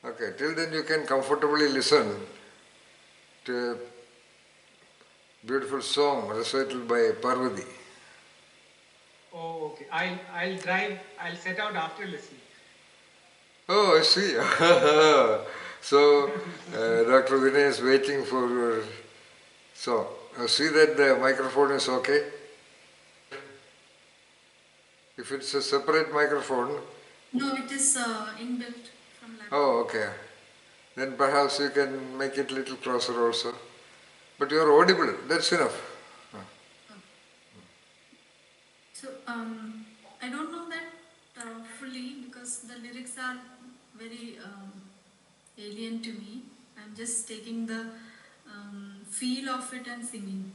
Okay, till then you can comfortably listen to a beautiful song recited by Parvati. Oh, okay. I'll drive. I'll set out after listening. Oh, I see. So, Dr. Vinay is waiting for your song. See that the microphone is okay? If it's a separate microphone, No, it is inbuilt from laptop. oh, okay. Then perhaps you can make it little closer also. But you are audible, that's enough. So I don't know that fully because the lyrics are very alien to me. I'm just taking the feel of it and singing.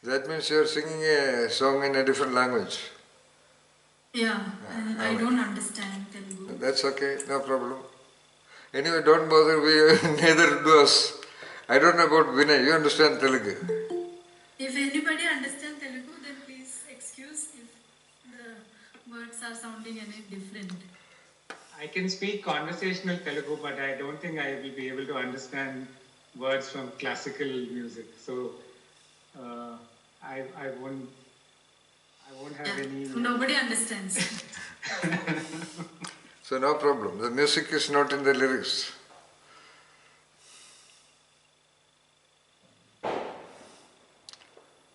That means you are singing a song in a different language. Yeah, and I don't understand Telugu. That's okay, no problem. Anyway, don't bother, we neither do us. I don't know about Vinay, you understand Telugu. If anybody understands Telugu, then please excuse if the words are sounding any different. I can speak conversational Telugu, but I don't think I will be able to understand words from classical music. So uh, I won't have Yeah, any. nobody understands. So no problem, the music is not in the lyrics.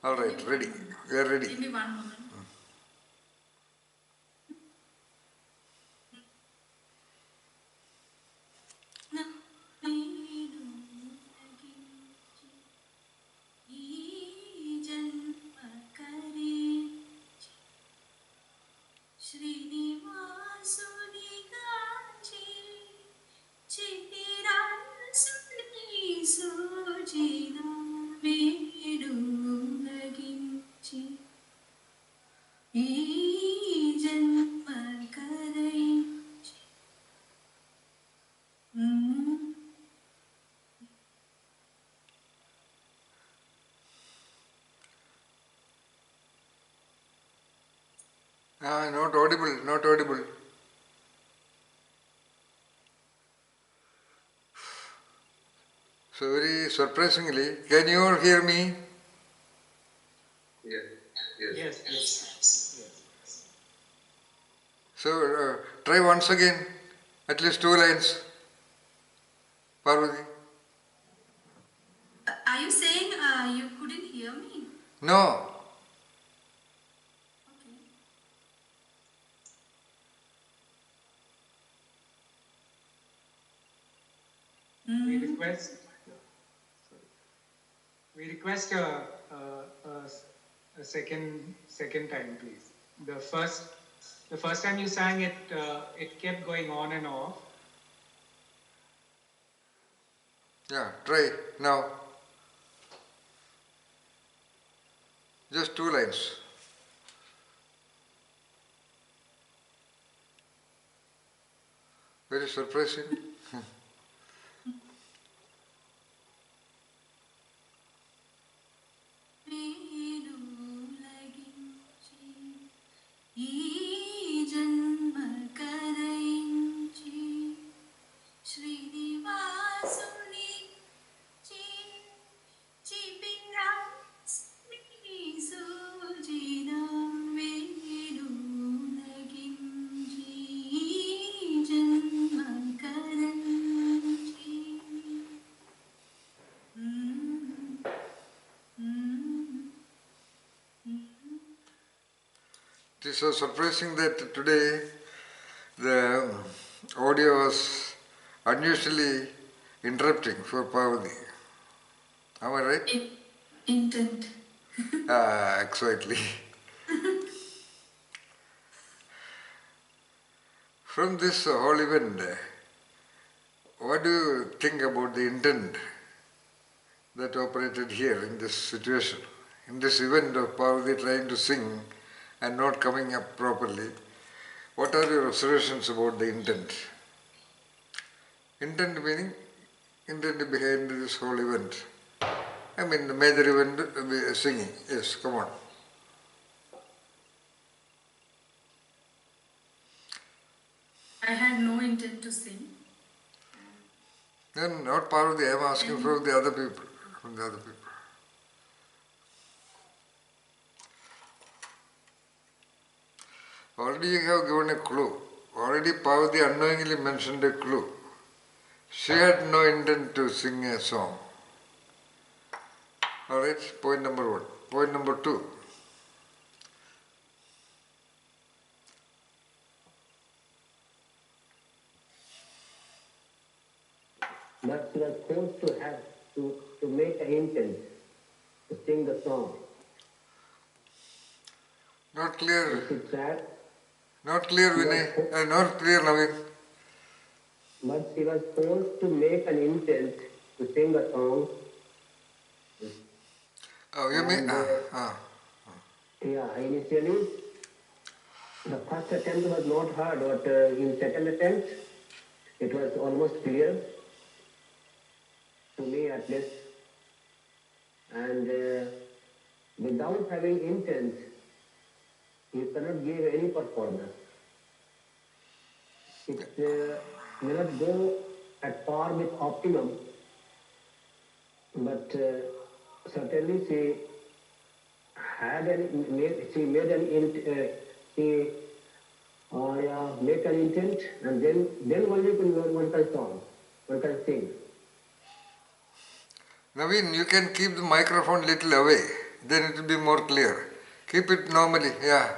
Alright, ready. We are ready. Give me one moment. Not audible, not audible. So very surprisingly, can you all hear me? Yes, yes, yes. So try once again, at least 2 lines. Parvati? Are you saying you couldn't hear me? No. Okay. We request. We request a second time, please. The first time you sang it, it kept going on and off. Yeah, try now. Just 2 lines. Very surprising. It is so surprising that today the audio was unusually interrupting for Parvati. Am I right? Intent. Exactly. From this whole event, what do you think about the intent that operated here in this situation? In this event of Parvati trying to sing and not coming up properly, what are your observations about the intent? Intent meaning intent behind this whole event. I mean the major event singing. Yes, come on. I had no intent to sing. Then not Parvati, I am asking from the other people. From the other people. Already you have given a clue. Already Parvati unknowingly mentioned a clue. She had no intent to sing a song. Alright, point number one. Point number two. But she was forced to have to make an intent to sing the song. Not clear. And she tried, Not clear, Vinay. Not clear, Naveen. but she was forced to make an intent to sing a song. Oh, you mean? Yeah, initially the first attempt was not hard, but in second attempt it was almost clear, to me at least. And without having intent, you cannot give any performance. It may not go at par with optimum, but certainly she made an make an intent, and then only one can song, one can sing. Naveen, you can keep the microphone little away. Then it will be more clear. Keep it normally. Yeah.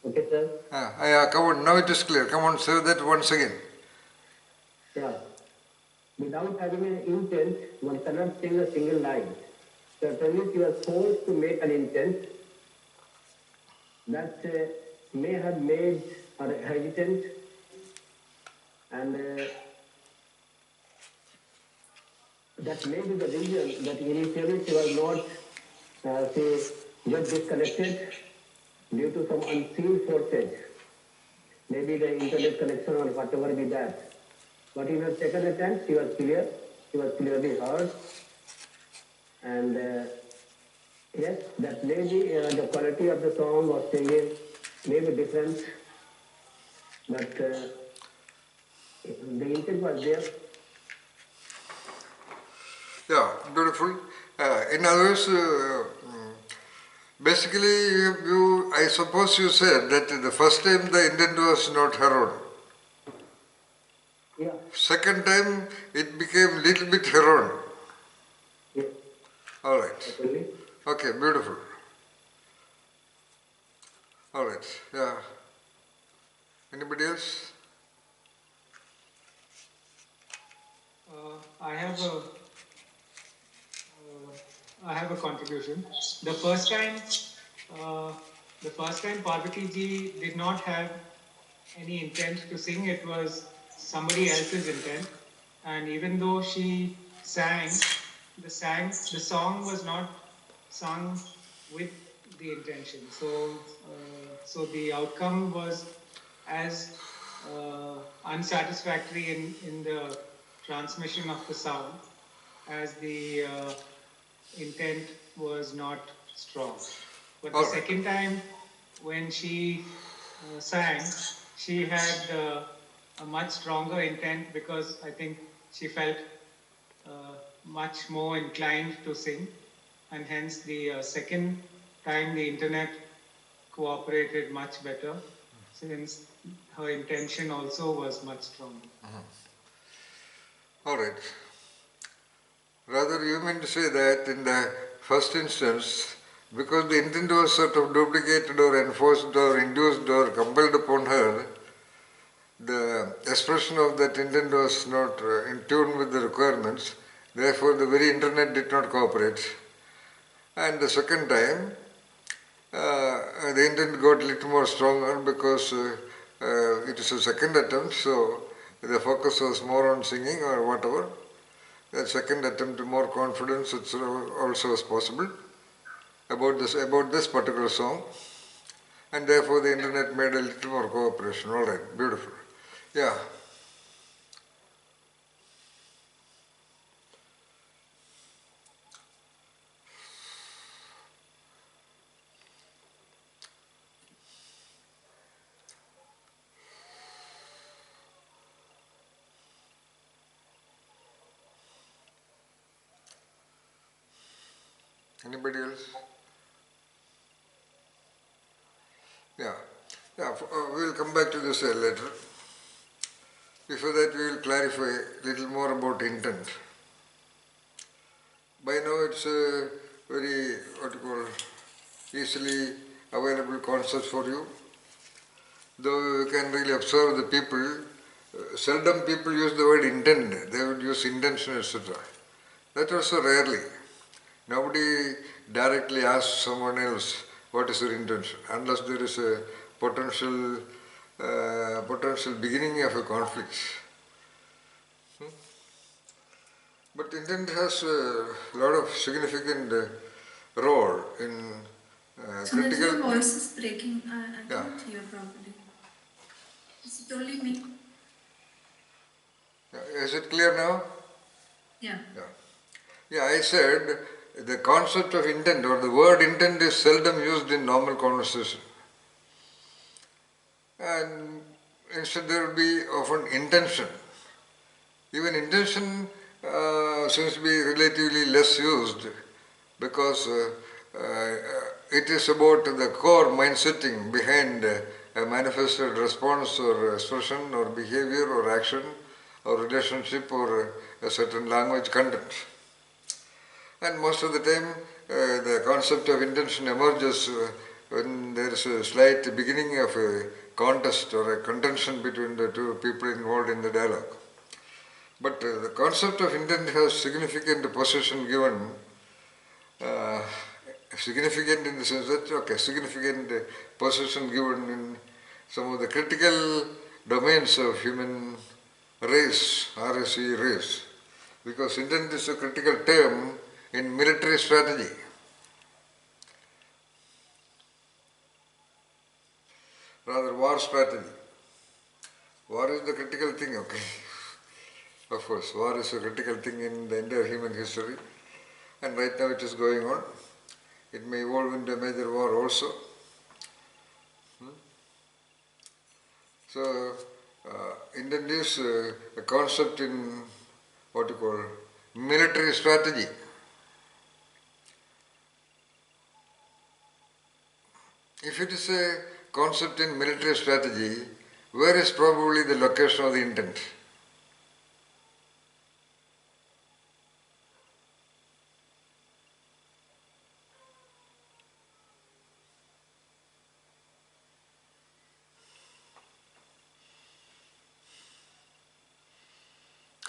Okay, sir? Yeah, come on. Now it is clear. Come on, say that once again. Yeah. Without having an intent, one cannot sing a single line. Certainly she was forced to make an intent that may have made her hesitant, and that may be the reason that initially she was not, she got disconnected due to some unseen forces. Maybe the internet connection or whatever be that. But in her second attempt, she was clear. She was clearly heard. And yes, that may be the quality of the song or singing may be different. But the intent was there. Yeah, beautiful. In other words, basically, I suppose you said that the first time the intent was not her own. Yeah. Second time, it became little bit her own. Yes. All right. Certainly. Okay, beautiful. All right. Yeah. Anybody else? I have a contribution. The first time Parvati ji did not have any intent to sing. It was somebody else's intent, and even though she sang, the song was not sung with the intention. So the outcome was as unsatisfactory in the transmission of the sound as the intent was not strong. But the second time, when she sang, she had a much stronger intent, because I think she felt much more inclined to sing, and hence the second time the internet cooperated much better, since her intention also was much stronger. All right. Rather, you mean to say that in the first instance, because the intent was sort of duplicated or enforced or induced or compelled upon her, the expression of that intent was not in tune with the requirements, therefore the very internet did not cooperate. And the second time, the intent got a little more stronger because it is a second attempt, so the focus was more on singing or whatever. The second attempt, more confidence also was possible about this particular song, and therefore the internet made a little more cooperation. All right, beautiful. Yeah. Anybody else? Yeah. Yeah, we will come back to this later. Before that, we will clarify a little more about intent. By now, it's a very, what you call, easily available concept for you. Though you can really observe the people, seldom people use the word intent. They would use intention, etc. That also rarely. Nobody directly asks someone else what is your intention, unless there is a potential beginning of a conflict. But intent has a lot of significant role in Sumesh, critical. your voice is breaking. I Yeah. can't hear properly. Is it only me? Is it clear now? Yeah. Yeah, I said the concept of intent or the word intent is seldom used in normal conversation. And instead there will be often intention. Even intention seems to be relatively less used because it is about the core mind setting behind a manifested response or expression or behavior or action or relationship or a certain language content. And most of the time the concept of intention emerges when there is a slight beginning of a contest or a contention between the two people involved in the dialogue. But the concept of intent has significant position given, significant in the sense that, significant position given in some of the critical domains of human race, RSE race, because intent is a critical term in military strategy. Rather, war strategy. War is the critical thing, okay. Of course, war is a critical thing in the entire human history, and right now it is going on. It may evolve into a major war also. So, intent is a concept in what you call military strategy. If it is a concept in military strategy, where is probably the location of the intent?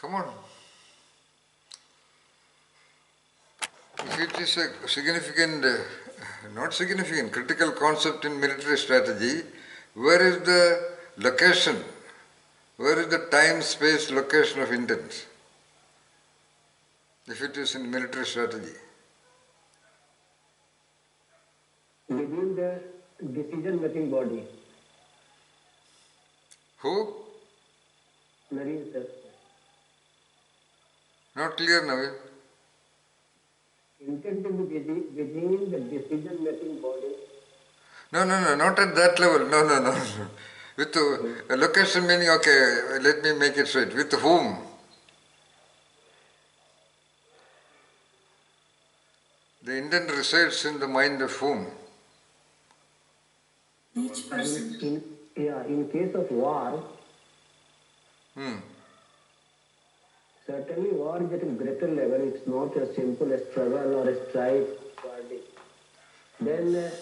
Come on. If it is a significant, not significant, critical concept in military strategy, where is the location? Where is the time, space, location of intent? If it is in military strategy. Within the decision-making body. Who? Marine, sir. Not clear, Naveen. Intent is within the decision-making body. No, not at that level. No. With a location meaning, okay, let me make it straight. With whom? The intent resides in the mind of whom? Each person. In case of war, certainly war is at a greater level. It's not as simple as struggle or a strife. Then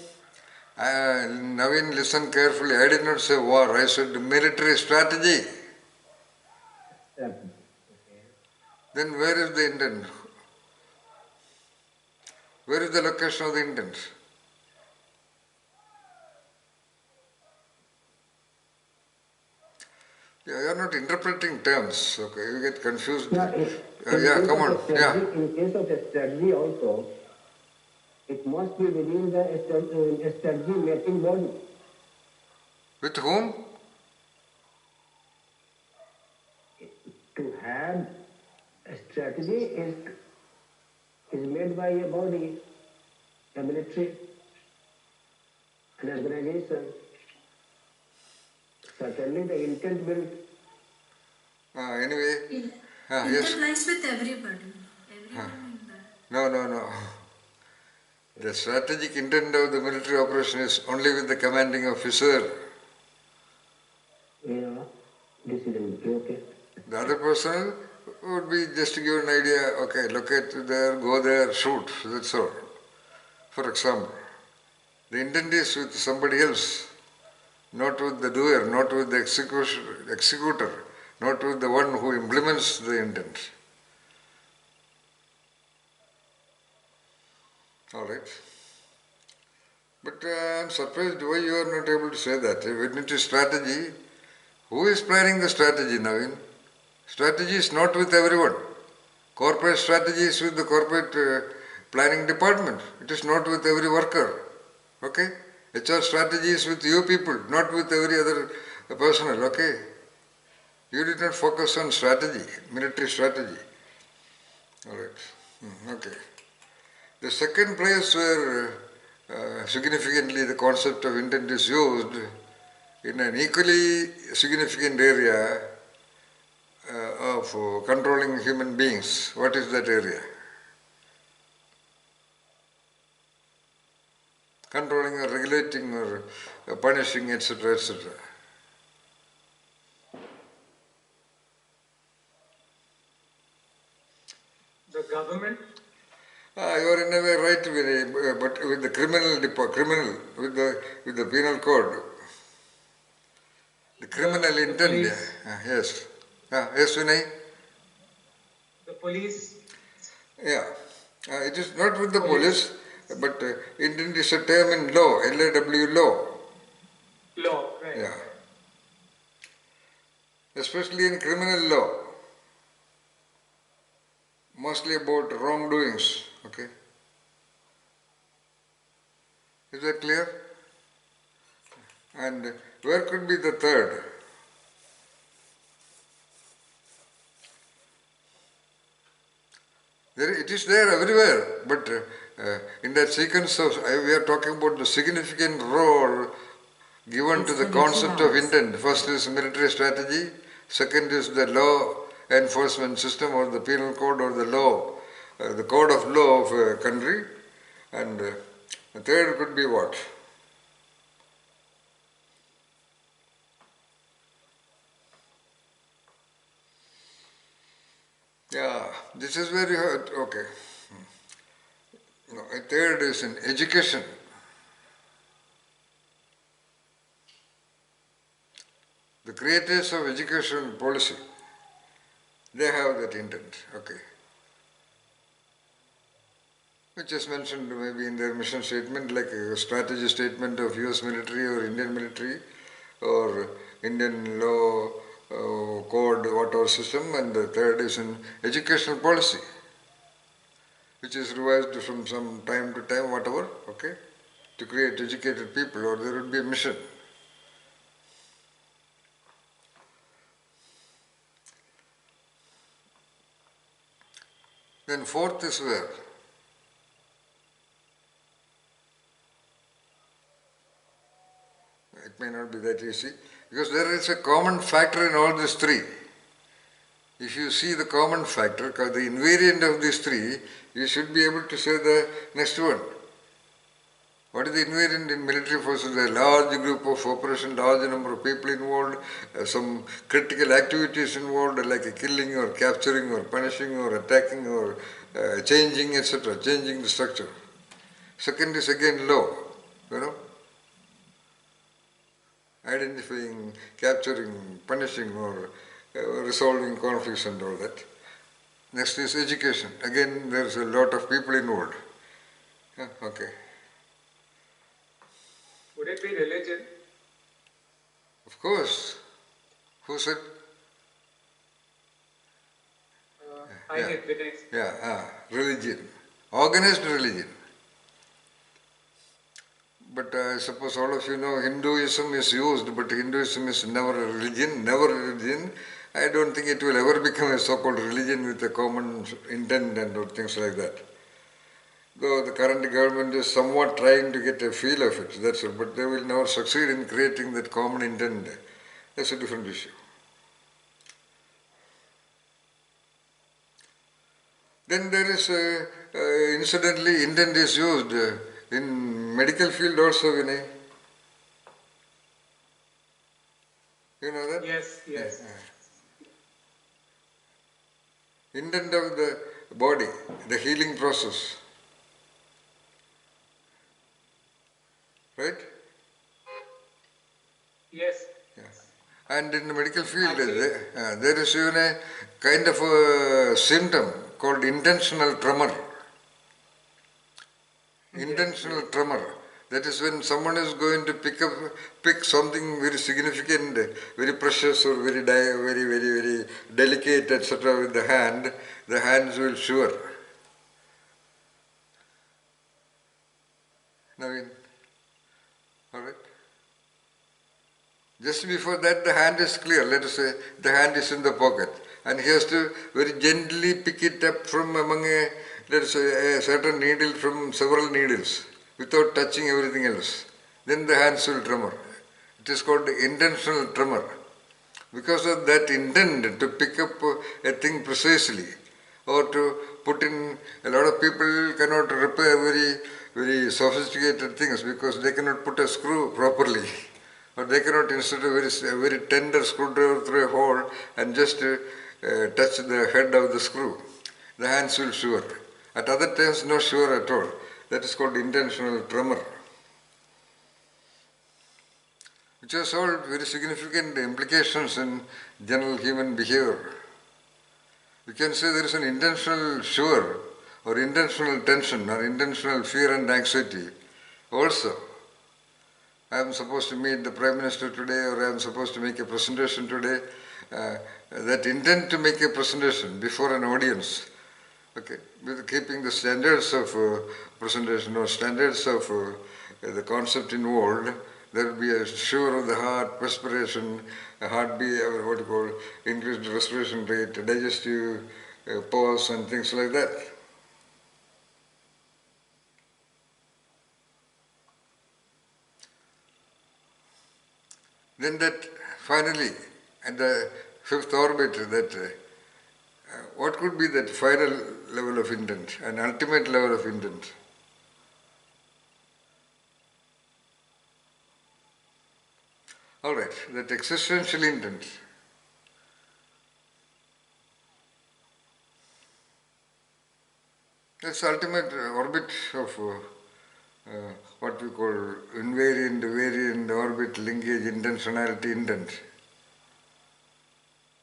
Naveen, listen carefully. I did not say war. I said military strategy. Then where is the intent? Where is the location of the intent? You are not interpreting terms, okay? You get confused. Come on. In case of a strategy also, it must be within the strategy making body. With whom? To have a strategy is made by a body, a military, an organization. Certainly the intent will... Anyway. Intent lies with everybody. Everyone in that. No. The strategic intent of the military operation is only with the commanding officer. Yeah, decision making, okay. The other person would be just to give an idea, okay, locate there, go there, shoot, that's all. For example, the intent is with somebody else, not with the doer, not with the executor, not with the one who implements the intent. Alright. But I'm surprised why you are not able to say that. When it is strategy, who is planning the strategy, Naveen? Strategy is not with everyone. Corporate strategy is with the corporate planning department. It is not with every worker. Okay? HR strategy is with you people, not with every other personnel. Okay? You did not focus on strategy, military strategy. Alright. Okay. The second place where significantly the concept of intent is used in an equally significant area of controlling human beings. What is that area? Controlling or regulating or punishing, etc., etc. The government? You are in a way right, but with the criminal, with the penal code, the criminal intent. Yes. Yes, Vinay. The police? Yeah. It is not with the police, but intent is a term in law, LAW law. Law, right. Yeah. Especially in criminal law. Mostly about wrongdoings. Okay. Is that clear? And where could be the third? It is there everywhere, but in that sequence of, we are talking about the significant role given to the concept of intent. First is military strategy, second is the law enforcement system or the penal code or the law, the code of law of a country, and the third could be what? Yeah, this is very hard. Okay. No, a third is in education. The creators of education policy, they have that intent. Okay. Which is mentioned maybe in their mission statement, like a strategy statement of US military or Indian military or Indian law code, whatever system, and the third is in educational policy, which is revised from some time to time, whatever, okay, to create educated people, or there would be a mission. Then fourth is where? It may not be that easy, because there is a common factor in all these three. If you see the common factor, the invariant of these three, you should be able to say the next one. What is the invariant in military forces? A large group of operation, large number of people involved, some critical activities involved, like a killing or capturing or punishing or attacking or changing, etc., changing the structure. Second is again law, identifying, capturing, punishing or resolving conflicts and all that. Next is education. Again, there is a lot of people involved. Okay. Would it be religion? Of course. Who said? I did, Vinay. Yeah, religion. Organized religion. But I suppose all of you know Hinduism is used, but Hinduism is never a religion, never a religion. I don't think it will ever become a so-called religion with a common intent and things like that. Though the current government is somewhat trying to get a feel of it, that's all, but they will never succeed in creating that common intent. That's a different issue. Then there is incidentally, intent is used in medical field also, Vinay. You know that? Yes, yes. Intent of the body, the healing process. Right? Yes. And in the medical field, Actually, there is even a kind of a symptom called intentional tremor. Intentional tremor. That is when someone is going to pick something very significant, very precious or very delicate, etc. with the hands will shiver. Naveen, all right? Just before that, the hand is clear. Let us say the hand is in the pocket, and he has to very gently pick it up from among let us say, a certain needle from several needles without touching everything else. Then the hands will tremor. It is called intentional tremor. Because of that intent to pick up a thing precisely, or to put in, a lot of people cannot repair very sophisticated things because they cannot put a screw properly. Or they cannot insert a very tender screwdriver through a hole and just touch the head of the screw. The hands will shiver. At other times, no shiver at all. That is called intentional tremor, which has all very significant implications in general human behavior. We can say there is an intentional shiver, or intentional tension, or intentional fear and anxiety also. I am supposed to meet the Prime Minister today, or I am supposed to make a presentation today. That intent to make a presentation before an audience, okay, with keeping the standards of presentation or standards of the concept involved, there will be a shiver of the heart, perspiration, a heartbeat, or what you call increased respiration rate, digestive pause, and things like that. Then that finally, at the fifth orbit, that what could be that final level of intent, an ultimate level of intent? All right, that existential intent. That's the ultimate orbit of what we call invariant, variant, orbit, linkage, intentionality, intent,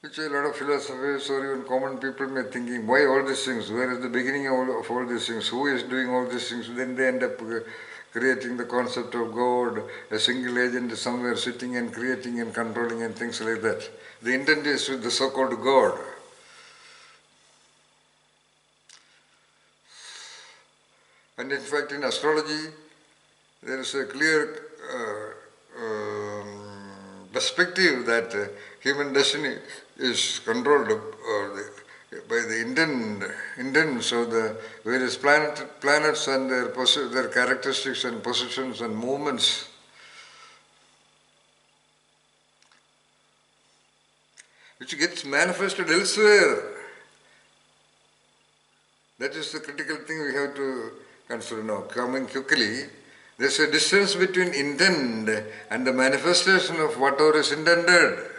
which a lot of philosophers or even common people may thinking, why all these things? Where is the beginning of all these things? Who is doing all these things? Then they end up creating the concept of God, a single agent somewhere sitting and creating and controlling and things like that. The intent is with the so-called God. And in fact, in astrology, there is a clear perspective that human destiny is controlled by the intents of the various planets and their characteristics and positions and movements. Which gets manifested elsewhere. That is the critical thing we have to consider now. Coming quickly, there is a distance between intent and the manifestation of whatever is intended.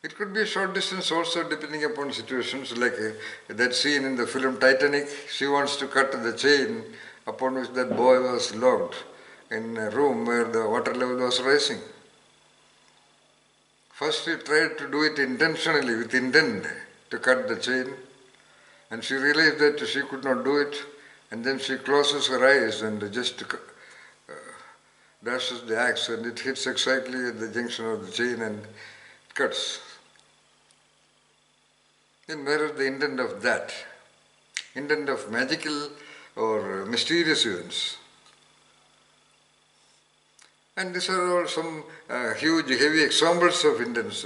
It could be a short distance also depending upon situations, like that scene in the film Titanic. She wants to cut the chain upon which that boy was locked in a room where the water level was rising. First she tried to do it intentionally, with intent to cut the chain, and she realized that she could not do it, and then she closes her eyes and just dashes the axe, and it hits exactly at the junction of the chain and it cuts. Then where is the intent of that? Intent of magical or mysterious events. And these are all some huge, heavy examples of intents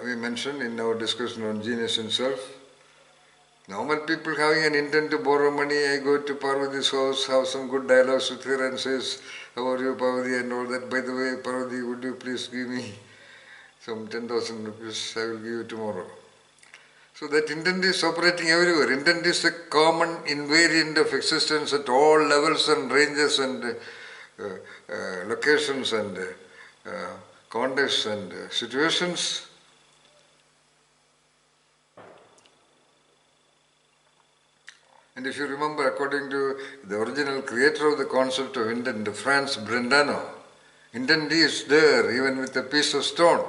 we mentioned in our discussion on genius and self. Normal people having an intent to borrow money, I go to Parvati's house, have some good dialogues with her and says, how are you, Parvati, and all that. By the way, Parvati, would you please give me some 10,000 rupees, I will give you tomorrow. So that intent is operating everywhere. Intent is a common invariant of existence at all levels and ranges and locations and contexts and situations. And if you remember, according to the original creator of the concept of intent, Franz Brentano, intent is there even with a piece of stone.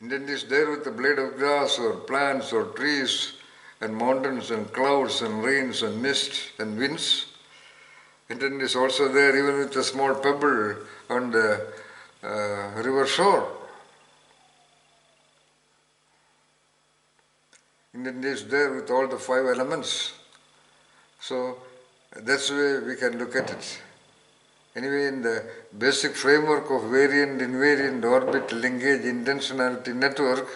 Intent is there with a blade of grass or plants or trees and mountains and clouds and rains and mist and winds. Intent is also there even with a small pebble on the river shore. Intent is there with all the 5 elements. So that's the way we can look at it. Anyway, in the basic framework of variant, invariant, orbit, linkage, intentionality network,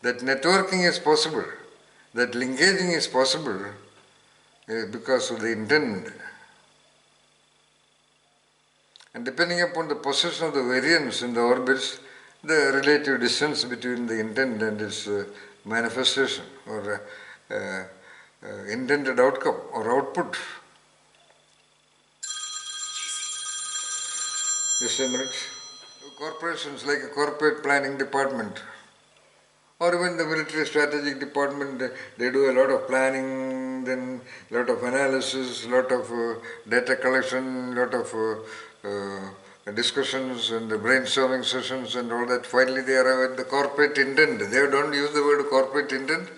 that networking is possible, that linkaging is possible because of the intent. And depending upon the position of the variance in the orbits, the relative distance between the intent and its manifestation or intended outcome or output. Just a minute. Corporations like a corporate planning department or even the military strategic department, they do a lot of planning, then a lot of analysis, a lot of data collection, a lot of discussions and the brainstorming sessions and all that. Finally they arrive at the corporate intent. They don't use the word corporate intent.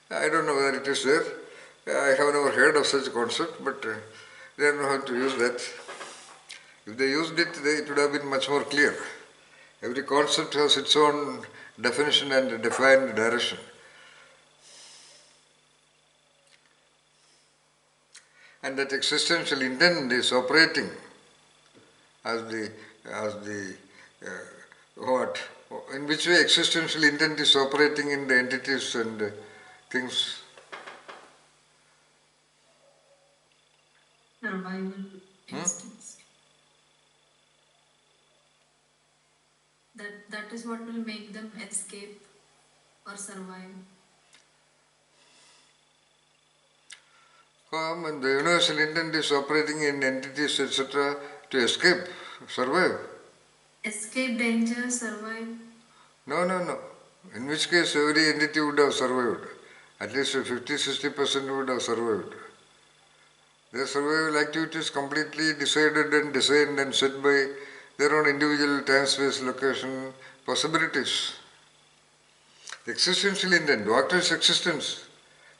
I don't know whether it is there. I have never heard of such a concept, but they don't know how to use that. If they used it, it would have been much more clear. Every concept has its own definition and defined direction. And that existential intent is operating as the what? In which way existential intent is operating in the entities and things? Survival instincts. That is what will make them escape or survive. And the universal intent is operating in entities, etc., to escape, survive. Escape danger, survive. No. In which case every entity would have survived. At least 50-60% would have survived. Their survival activity is completely decided and designed and set by their own individual time, space, location, possibilities. The existential intent, what is existence?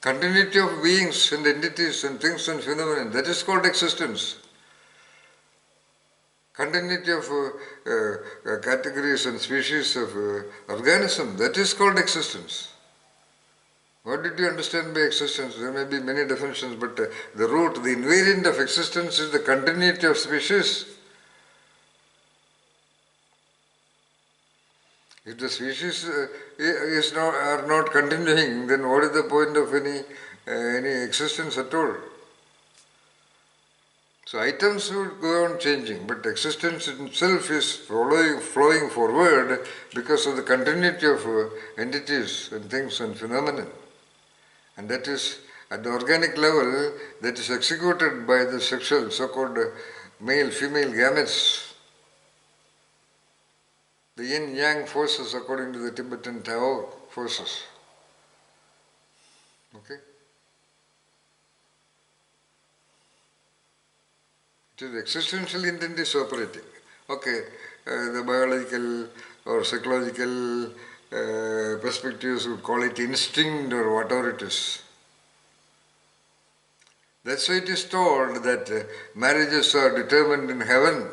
Continuity of beings and entities and things and phenomena, that is called existence. Continuity of categories and species of organism, that is called existence. What did you understand by existence? There may be many definitions, but the root, the invariant of existence is the continuity of species. If the species are not continuing, then what is the point of any existence at all? So items would go on changing, but existence itself is flowing forward because of the continuity of entities and things and phenomena. And that is at the organic level, that is executed by the sexual, so-called male-female gametes. The yin-yang forces according to the Tibetan Tao forces. Okay? It is existential intent is operating. Okay, the biological or psychological perspectives would call it instinct or whatever it is. That's why it is told that marriages are determined in heaven.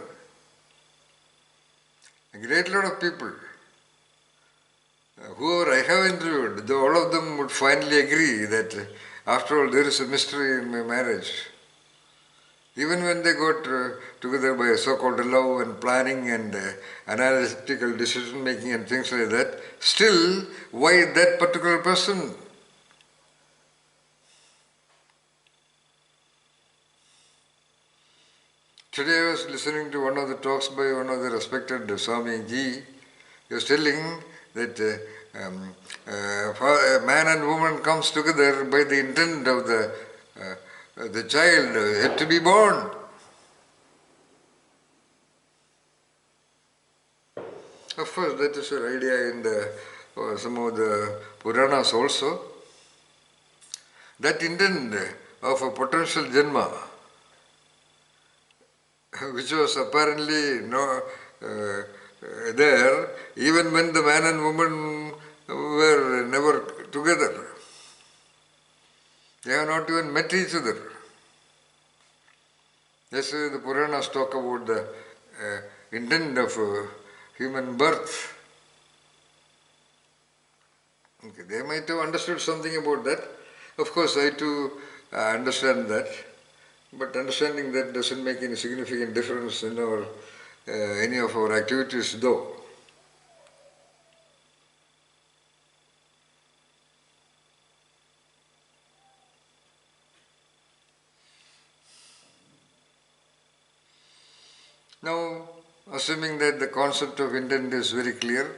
A great lot of people, whoever I have interviewed, all of them would finally agree that after all there is a mystery in my marriage. Even when they got together by so-called love and planning and analytical decision making and things like that, still, why that particular person? Today I was listening to one of the talks by one of the respected Swami Ji, he was telling that a man and woman comes together by the intent of the child yet to be born. Of course, that is an idea in some of the Puranas also. That intent of a potential Janma, which was apparently there even when the man and woman were never together. They have not even met each other. Yes, the Puranas talk about the intent of human birth. Okay, they might have understood something about that. Of course, I too understand that. But understanding that doesn't make any significant difference in any of our activities though. Now, assuming that the concept of intent is very clear,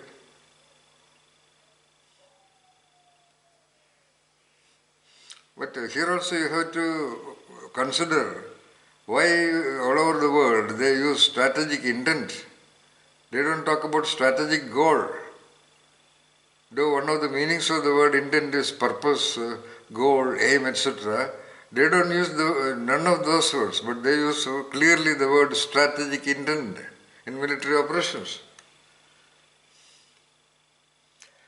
but here also you have to consider why all over the world they use strategic intent. They don't talk about strategic goal. Though one of the meanings of the word intent is purpose, goal, aim, etc., they don't use none of those words, but they use clearly the word strategic intent in military operations.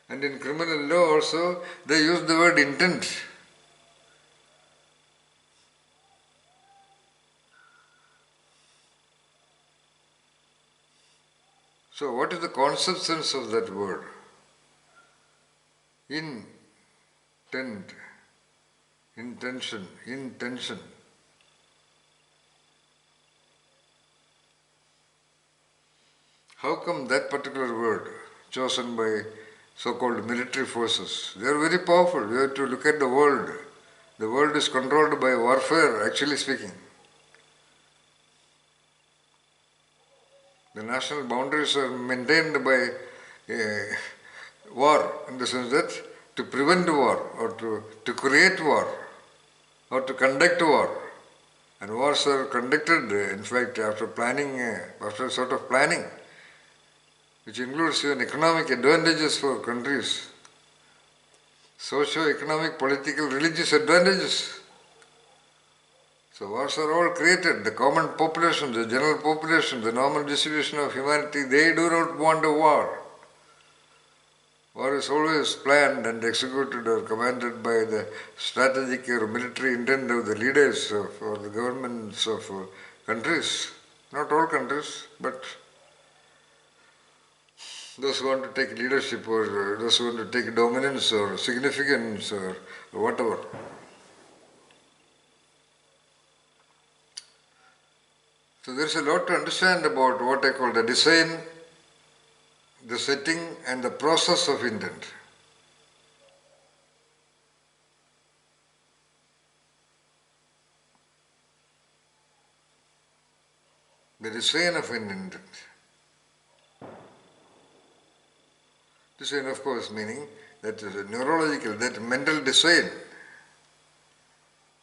And in criminal law also, they use the word intent. So what is the concept sense of that word? Intent, intention. How come that particular word chosen by so-called military forces? They are very powerful. We have to look at the world. The world is controlled by warfare, actually speaking. The national boundaries are maintained by war, in the sense that to prevent war or to create war or to conduct war. And wars are conducted, in fact, after a sort of planning, which includes even economic advantages for countries, socio-economic, political, religious advantages. So wars are all created. The common population, the general population, the normal distribution of humanity, they do not want a war. War is always planned and executed or commanded by the strategic or military intent of the leaders or the governments of countries. Not all countries, but those who want to take leadership or those who want to take dominance or significance or whatever. So there is a lot to understand about what I call the design, the setting and the process of intent. The design of an intent. Design, of course, meaning that is a neurological, that mental design.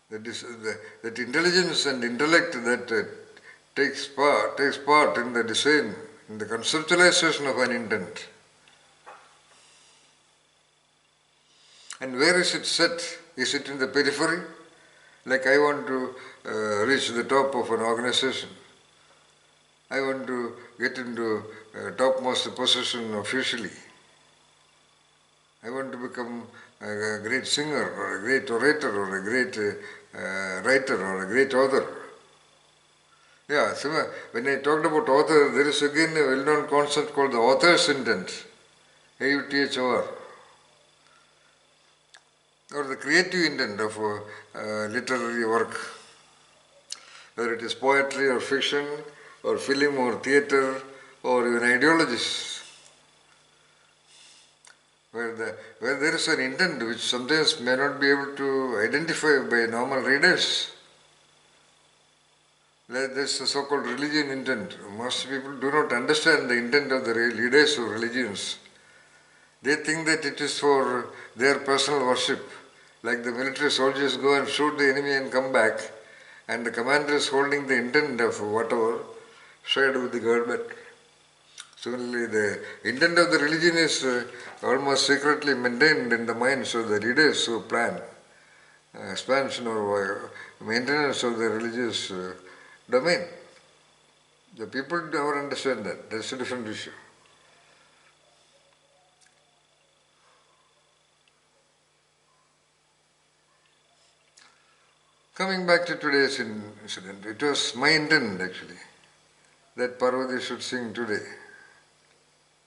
That intelligence and intellect that takes part in the design, in the conceptualization of an intent. And where is it set? Is it in the periphery? Like I want to reach the top of an organization. I want to get into topmost position officially. I want to become a great singer or a great orator or a great writer or a great author. Yeah, so when I talked about author, there is again a well-known concept called the author's intent, AUTHOR, or the creative intent of literary work, whether it is poetry or fiction or film or theatre or even ideologies, where there is an intent which sometimes may not be able to identify by normal readers. This so-called religion intent. Most people do not understand the intent of the leaders of religions. They think that it is for their personal worship. Like the military soldiers go and shoot the enemy and come back, and the commander is holding the intent of whatever, shared with the government. Similarly, the intent of the religion is almost secretly maintained in the minds of the leaders who plan expansion or maintenance of the religious domain. The people never understand that. That's a different issue. Coming back to today's incident, it was my intent actually that Parvati should sing today.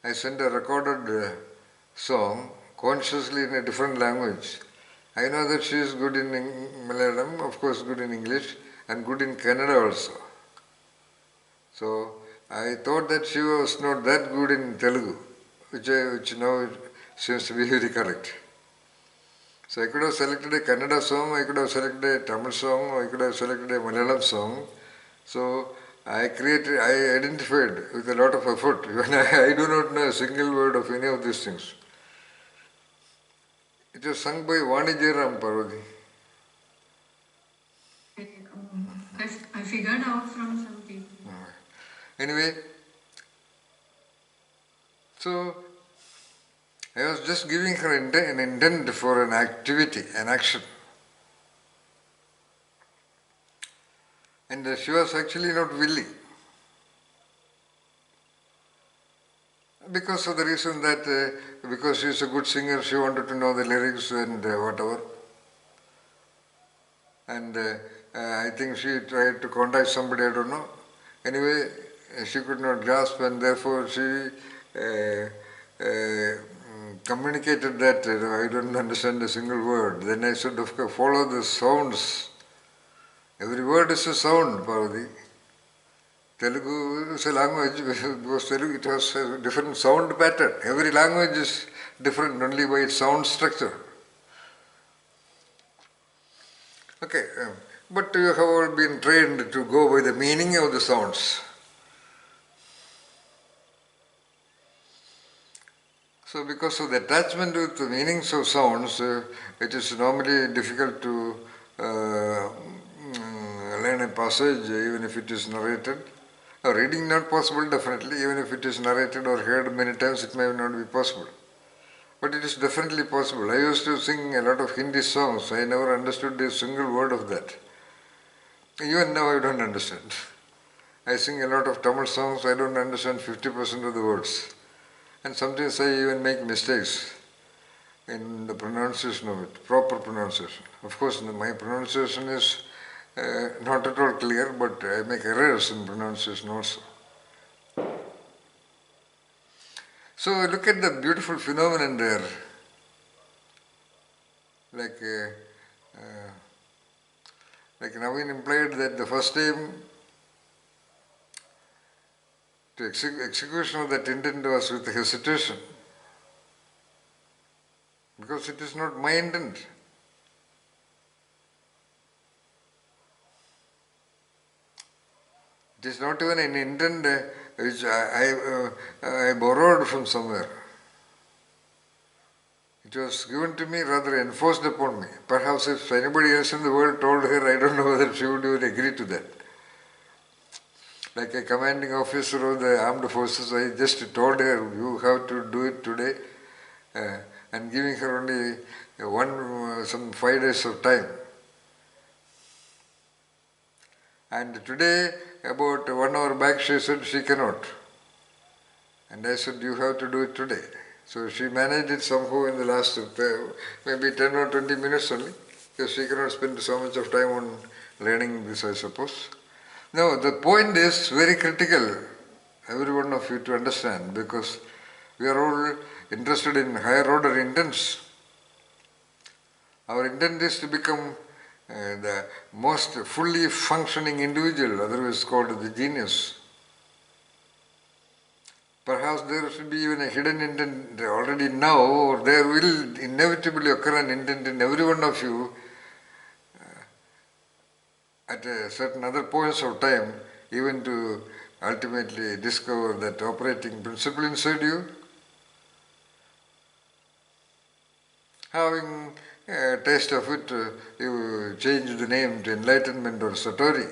I sent a recorded song consciously in a different language. I know that she is good in Malayalam, of course good in English, and good in Kannada also. So I thought that she was not that good in Telugu, which now seems to be very correct. So I could have selected a Kannada song, I could have selected a Tamil song, or I could have selected a Malayalam song. So I identified with a lot of effort. Even I do not know a single word of any of these things. It was sung by Vani Jairam, Parvati. I figured out from some people. Anyway, so I was just giving her an intent for an activity, an action. And she was actually not willing. Because of the reason that, because she is a good singer, she wanted to know the lyrics and whatever. And I think she tried to contact somebody, I don't know. Anyway, she could not grasp, and therefore she communicated that I don't understand a single word. Then I said, of course, follow the sounds. Every word is a sound, Parvati. Telugu is a language, because Telugu it has a different sound pattern. Every language is different only by its sound structure. Okay, but you have all been trained to go by the meaning of the sounds. So because of the attachment with the meanings of sounds, it is normally difficult to learn a passage even if it is narrated. Reading not possible definitely, even if it is narrated or heard many times it may not be possible. But it is definitely possible. I used to sing a lot of Hindi songs. I never understood a single word of that. Even now I don't understand. I sing a lot of Tamil songs, I don't understand 50% of the words. And sometimes I even make mistakes in the pronunciation of it, proper pronunciation. Of course, my pronunciation is not at all clear, but I make errors in pronunciation also. So look at the beautiful phenomenon there. Like Naveen implied that the first time to execution of that intent was with hesitation. Because it is not my intent. It is not even an intent which I borrowed from somewhere. It was given to me, rather enforced upon me. Perhaps if anybody else in the world told her, I don't know whether she would even agree to that. Like a commanding officer of the armed forces, I just told her, you have to do it today, and giving her only some 5 days of time. And today, about 1 hour back, she said she cannot. And I said, you have to do it today. So she managed it somehow in the last maybe 10 or 20 minutes only, because she cannot spend so much of time on learning this, I suppose. Now, the point is very critical, every one of you to understand, because we are all interested in higher order intents. Our intent is to become the most fully functioning individual, otherwise called the genius. Perhaps there should be even a hidden intent already now, or there will inevitably occur an intent in every one of you at a certain other points of time, even to ultimately discover that operating principle inside you. Having a taste of it, you change the name to enlightenment or satori.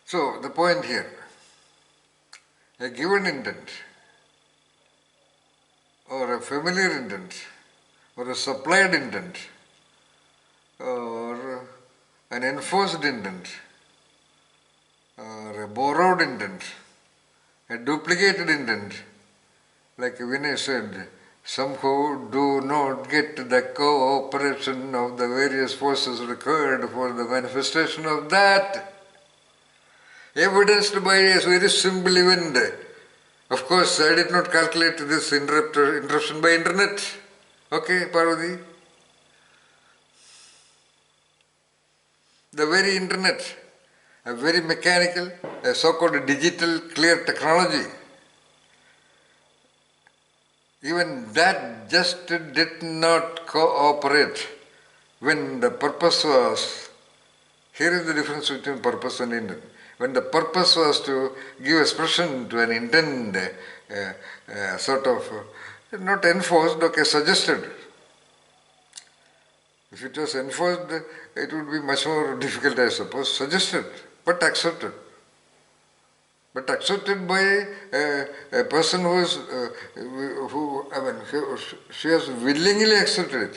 So the point here, a given intent or a familiar intent or a supplied intent or an enforced intent or a borrowed intent, a duplicated intent, like Vinay said, somehow do not get the cooperation of the various forces required for the manifestation of that. Evidenced by a very simple event. Of course, I did not calculate this interruption by internet. Okay, Parvati? The very internet, a very mechanical, a so-called digital clear technology, even that just did not cooperate when the purpose was, here is the difference between purpose and intent. When the purpose was to give expression to an intent, sort of, not enforced, okay, suggested. If it was enforced, it would be much more difficult, I suppose. Suggested, but accepted. But accepted by a person she has willingly accepted it.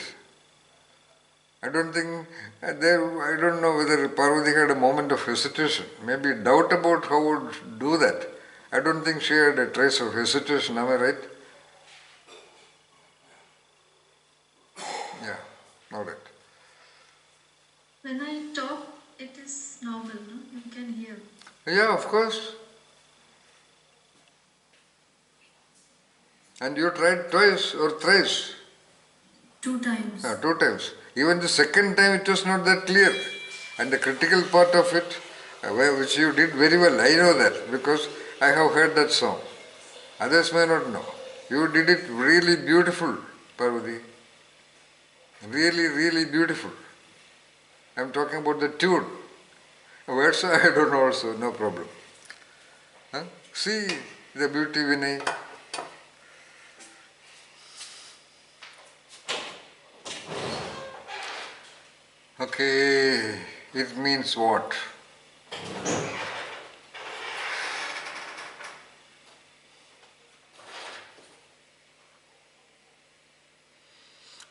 I don't think, I don't know whether Parvati had a moment of hesitation, maybe doubt about how would do that. I don't think she had a trace of hesitation, am I right? Yeah, all right. When I talk, it is normal, no? You can hear. Yeah, of course. And you tried twice or thrice? 2 times. 2 times. Even the second time it was not that clear. And the critical part of it, which you did very well, I know that because I have heard that song. Others may not know. You did it really beautiful, Parvati. Really, really beautiful. I am talking about the tune. Words I don't know also, no problem. Huh? See the beauty, Vinay. Okay, it means what?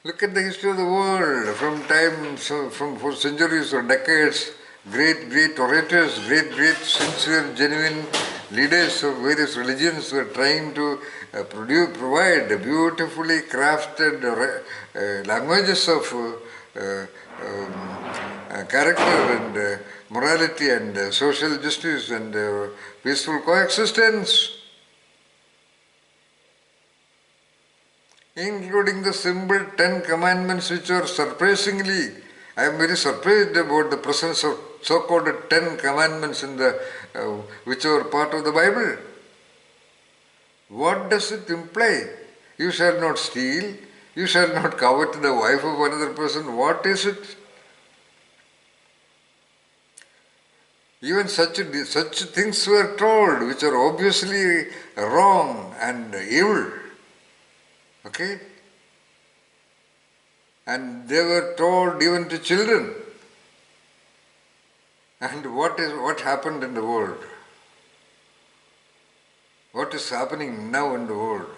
Look at the history of the world. From time, for centuries or decades, great orators, great sincere, genuine leaders of various religions were trying to provide beautifully crafted languages of character and morality and social justice and peaceful coexistence, including the simple 10 commandments, which are surprisingly, I am very surprised about the presence of so-called 10 commandments in the which are part of the Bible. What does it imply? You shall not steal, you shall not covet the wife of another person. What is it? Even such things were told, which are obviously wrong and evil. Okay? And they were told even to children. And what happened in the world? What is happening now in the world?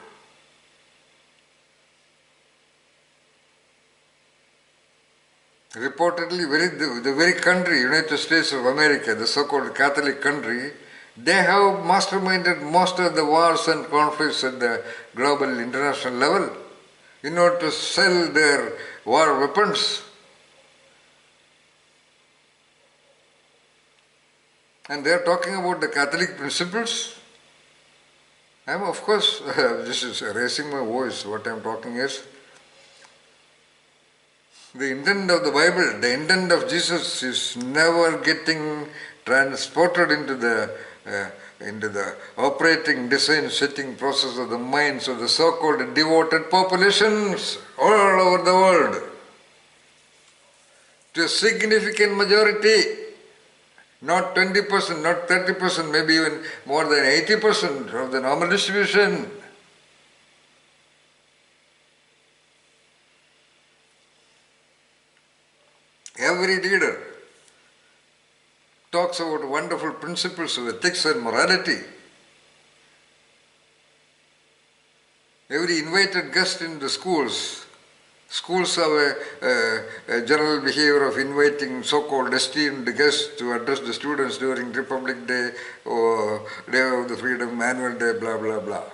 Reportedly, the very country, United States of America, the so-called Catholic country, they have masterminded most of the wars and conflicts at the global international level in order to sell their war weapons. And they are talking about the Catholic principles. I am, of course, this is raising my voice. What I am talking is the intent of the Bible, the intent of Jesus is never getting transported into the operating, design, setting process of the minds of the so-called devoted populations all over the world. To a significant majority, not 20%, not 30%, maybe even more than 80% of the normal distribution. Every leader talks about wonderful principles of ethics and morality. Every invited guest in the schools have a general behavior of inviting so-called esteemed guests to address the students during Republic Day or Day of the Freedom, Annual Day, blah, blah, blah.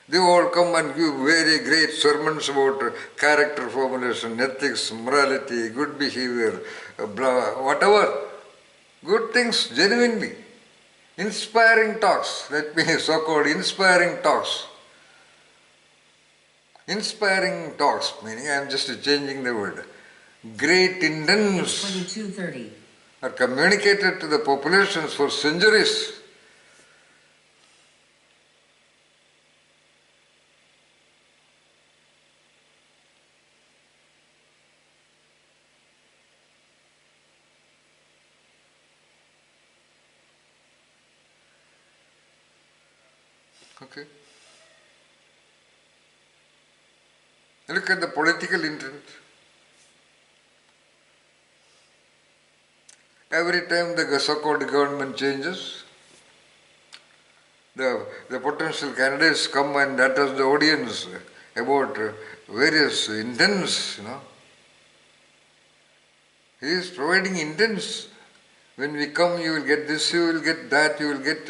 They all come and give very great sermons about character formulation, ethics, morality, good behavior, blah, whatever. Good things, genuinely. Inspiring talks, let me so-called inspiring talks. Inspiring talks, meaning I am just changing the word. Great intents 22:30. are communicated to the populations for centuries. Okay. Look at the political intent. Every time the so-called government changes, the potential candidates come and address the audience about various intents, He is providing intents. When we come, you will get this, you will get that, you will get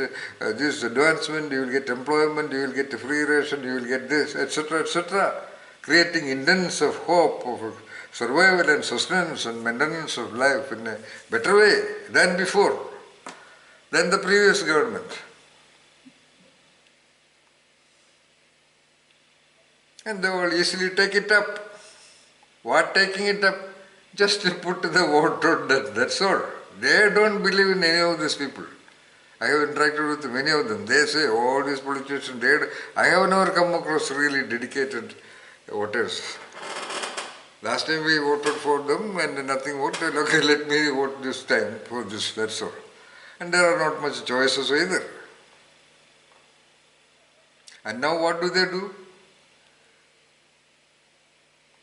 this advancement, you will get employment, you will get free ration, you will get this, etc., etc. Creating intents of hope, of survival and sustenance and maintenance of life in a better way than before, than the previous government. And they will easily take it up. What taking it up? Just to put the vote on that, that's all. They don't believe in any of these people. I have interacted with many of them. They say, all these politicians, I have never come across really dedicated voters. Last time we voted for them and nothing worked. Okay, let me vote this time for this, that's all. And there are not much choices either. And now what do?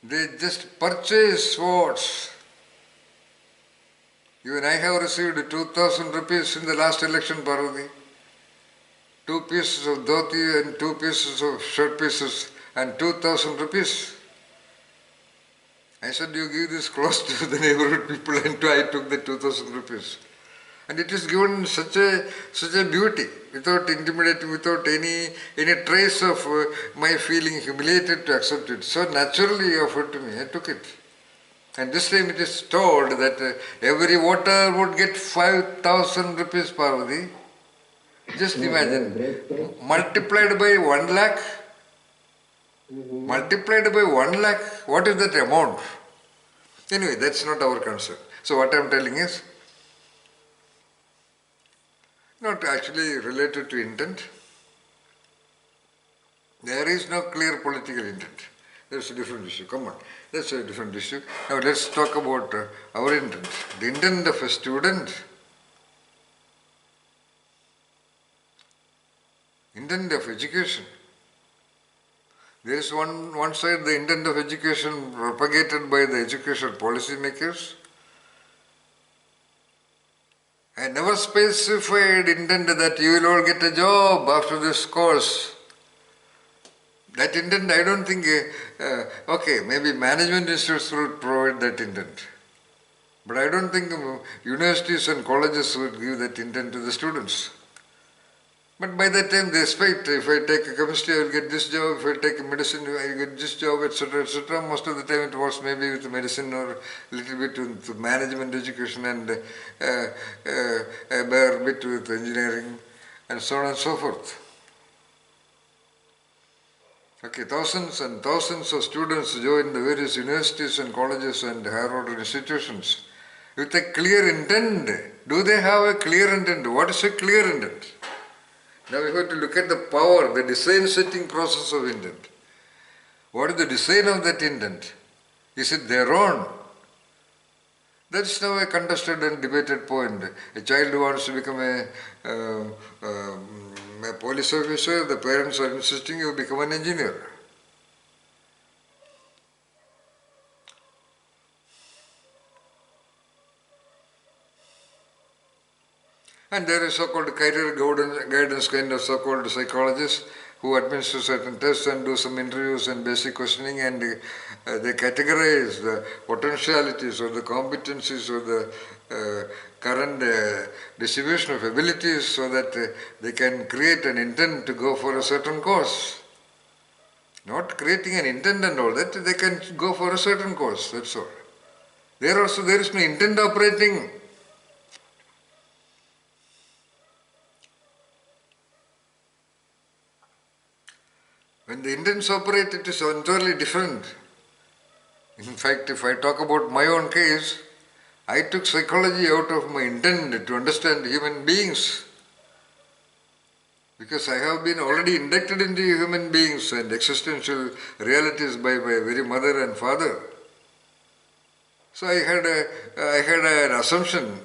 They just purchase votes. Even I have received 2,000 rupees in the last election, Parvati. 2 pieces of dhoti and 2 pieces of shirt pieces and 2,000 rupees. I said, you give this close to the neighborhood people, and I took the 2,000 rupees. And it is given in such a beauty, without intimidating, without any trace of my feeling humiliated to accept it. So naturally offered to me, I took it. And this time it is told that every voter would get 5,000 rupees, Parvati. Just imagine, multiplied by 1 lakh. Multiplied by 1 lakh, what is that amount? Anyway, that's not our concern. So what I am telling is, not actually related to intent. There is no clear political intent. That's a different issue. Come on, that's a different issue. Now let's talk about our intent. The intent of a student, intent of education. There is one side the intent of education propagated by the educational policy makers. I never specified intent that you will all get a job after this course. That intent I don't think, okay, maybe management institutes will provide that intent. But I don't think universities and colleges would give that intent to the students. But by that time they expect, if I take a chemistry I will get this job, if I take a medicine I will get this job, etc., etc. Most of the time it was maybe with medicine or a little bit with management education and a bare bit with engineering and so on and so forth. Okay, thousands and thousands of students join the various universities and colleges and higher order institutions with a clear intent. Do they have a clear intent? What is a clear intent? Now we have to look at the power, the design setting process of intent. What is the design of that intent? Is it their own? That is now a contested and debated point. A child who wants to become a police officer, the parents are insisting you become an engineer. And there is so-called career guidance kind of so-called psychologists who administer certain tests and do some interviews and basic questioning, and they categorize the potentialities or the competencies or the current distribution of abilities so that they can create an intent to go for a certain course. Not creating an intent and all that, they can go for a certain course, that's all. There also there is no intent operating. When the intents operate, it is entirely different. In fact, if I talk about my own case, I took psychology out of my intent to understand human beings. Because I have been already inducted into human beings and existential realities by my very mother and father. So I had an assumption.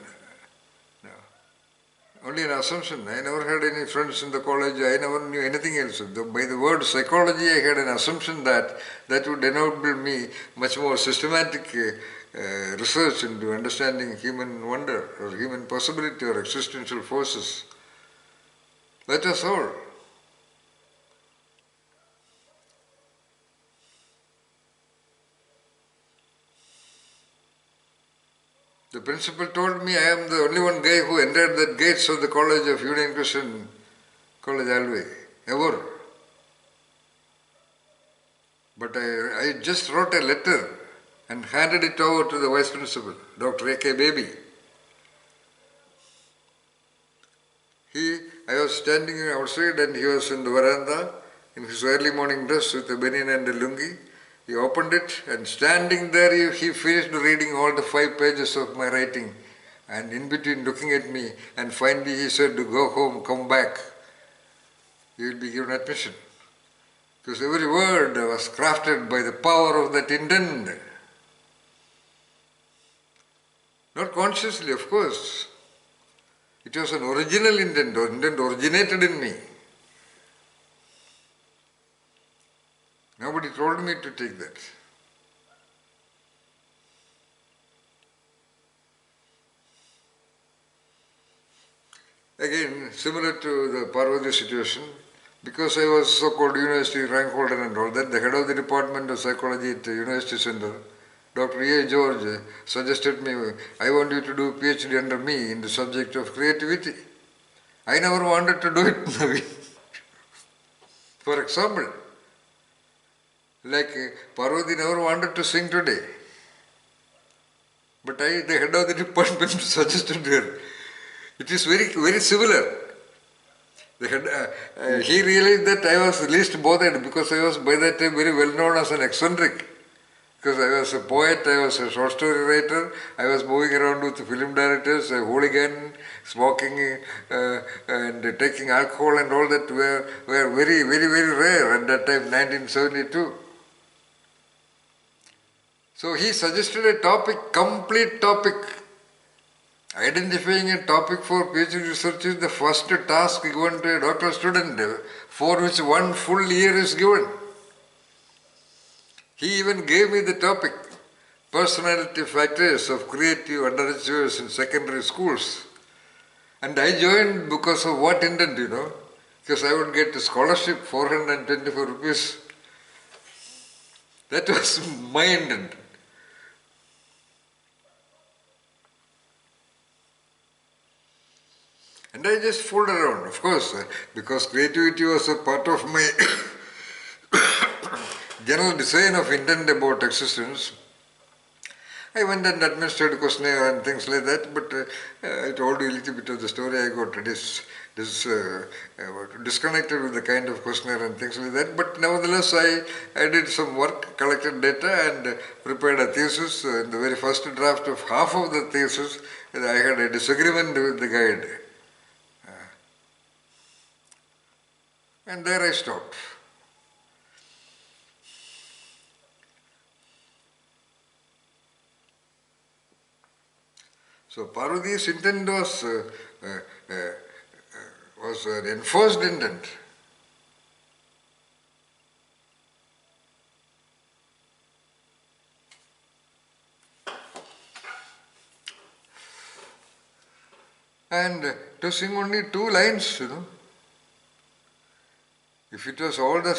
Only an assumption. I never had any friends in the college. I never knew anything else. By the word psychology, I had an assumption that would enable me much more systematic research into understanding human wonder or human possibility or existential forces. That was all. The principal told me I am the only one guy who entered the gates of the College of Union Christian College Alway, ever. But I just wrote a letter and handed it over to the vice principal, Dr. A.K. Baby. I was standing outside and he was in the veranda in his early morning dress with a benin and a lungi. He opened it and standing there he finished reading all the 5 pages of my writing and in between looking at me, and finally he said to go home, come back. You will be given admission. Because every word was crafted by the power of that intent. Not consciously, of course. It was an original intent, or intent originated in me. Nobody told me to take that. Again, similar to the Parvati situation, because I was so-called university rank holder and all that, the head of the Department of Psychology at the University Center, Dr. A. George, suggested me, I want you to do a PhD under me in the subject of creativity. I never wanted to do it. For example, like Parvati never wanted to sing today. But the head of the department suggested her. It is very, very similar. He realized that I was least bothered because I was by that time very well known as an eccentric. Because I was a poet, I was a short story writer, I was moving around with film directors, a hooligan, smoking and taking alcohol and all that were very, very, very rare at that time, 1972. So he suggested a topic, complete topic. Identifying a topic for PhD research is the first task given to a doctoral student, for which 1 full year is given. He even gave me the topic, personality factors of creative underachievers in secondary schools. And I joined because of what intent, because I would get a scholarship, 424 rupees. That was my intent. And I just fooled around, of course, because creativity was a part of my general design of intent about existence. I went and administered questionnaire and things like that, but I told you a little bit of the story. I got disconnected with the kind of questionnaire and things like that. But nevertheless, I did some work, collected data and prepared a thesis. In the very first draft of half of the thesis, I had a disagreement with the guide. And there I stopped. So Parvati's intent was an enforced intent. and to sing only 2 lines, If it was all the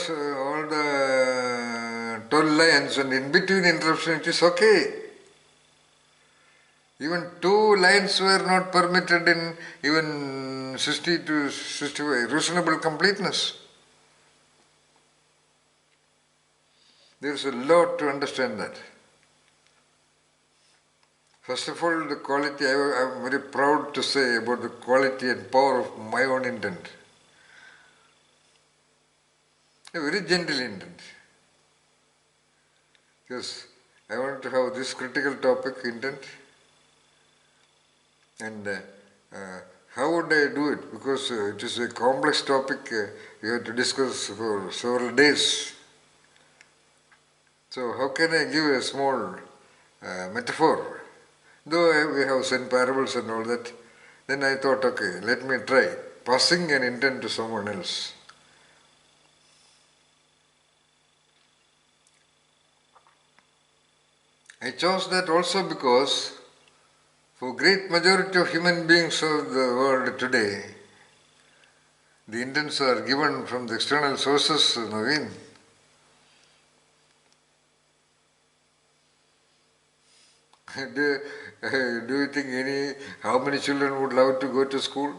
12 lines and in between interruption, it is okay. Even 2 lines were not permitted in even 60 to 65, reasonable completeness. There is a lot to understand that. First of all, the quality, I am very proud to say about the quality and power of my own intent. A very gentle intent. Because I want to have this critical topic, intent, and how would I do it? Because it is a complex topic, you have to discuss for several days. So how can I give a small metaphor? Though we have sent parables and all that, then I thought, okay, let me try passing an intent to someone else. I chose that also because for great majority of human beings of the world today, the intents are given from the external sources, Naveen. Do you think how many children would love to go to school?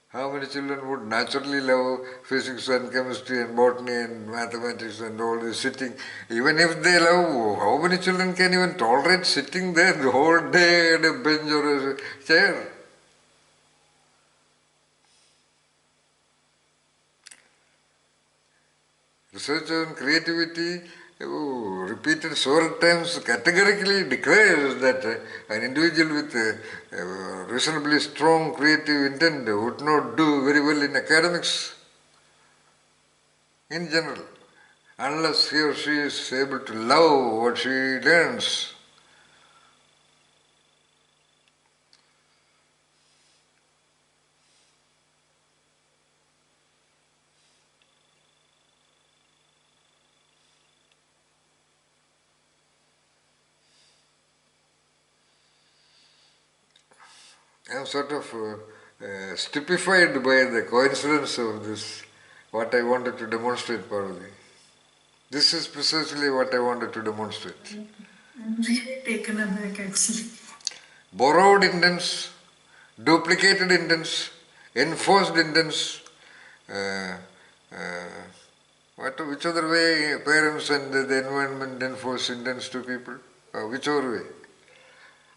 How many children would naturally love physics and chemistry and botany and mathematics and all this sitting? Even if they love, how many children can even tolerate sitting there the whole day at a bench or a chair? Research on creativity, repeated several times, categorically declares that an individual with a reasonably strong creative intent would not do very well in academics in general, unless he or she is able to love what she learns. I am sort of stupefied by the coincidence of this, what I wanted to demonstrate, Parvati. This is precisely what I wanted to demonstrate. I'm really taken aback actually. Borrowed intents, duplicated intents, enforced intents, which other way parents and the environment enforce intents to people? Whichever way.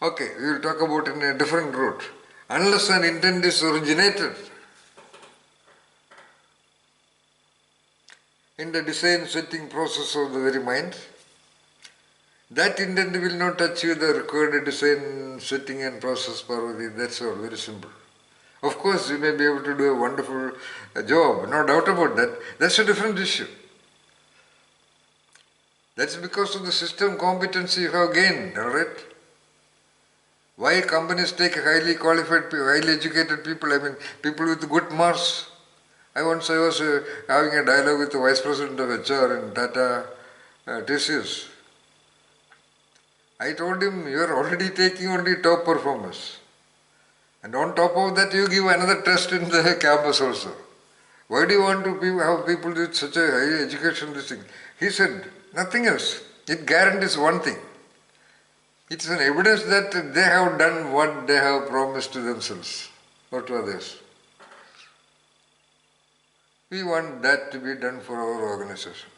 Okay, we will talk about it in a different route. Unless an intent is originated in the design setting process of the very mind, that intent will not achieve the required design setting and process, Parvati. That's all, very simple. Of course, you may be able to do a wonderful job, no doubt about that. That's a different issue. That's because of the system competency you have gained, alright? Why companies take highly qualified, highly educated people, people with good marks. I was having a dialogue with the Vice President of HR in Tata TCS. I told him, you are already taking only top performers. And on top of that, you give another test in the campus also. Why do you want to have people with such a high education this thing? He said, nothing else. It guarantees one thing. It's an evidence that they have done what they have promised to themselves or to others. We want that to be done for our organization.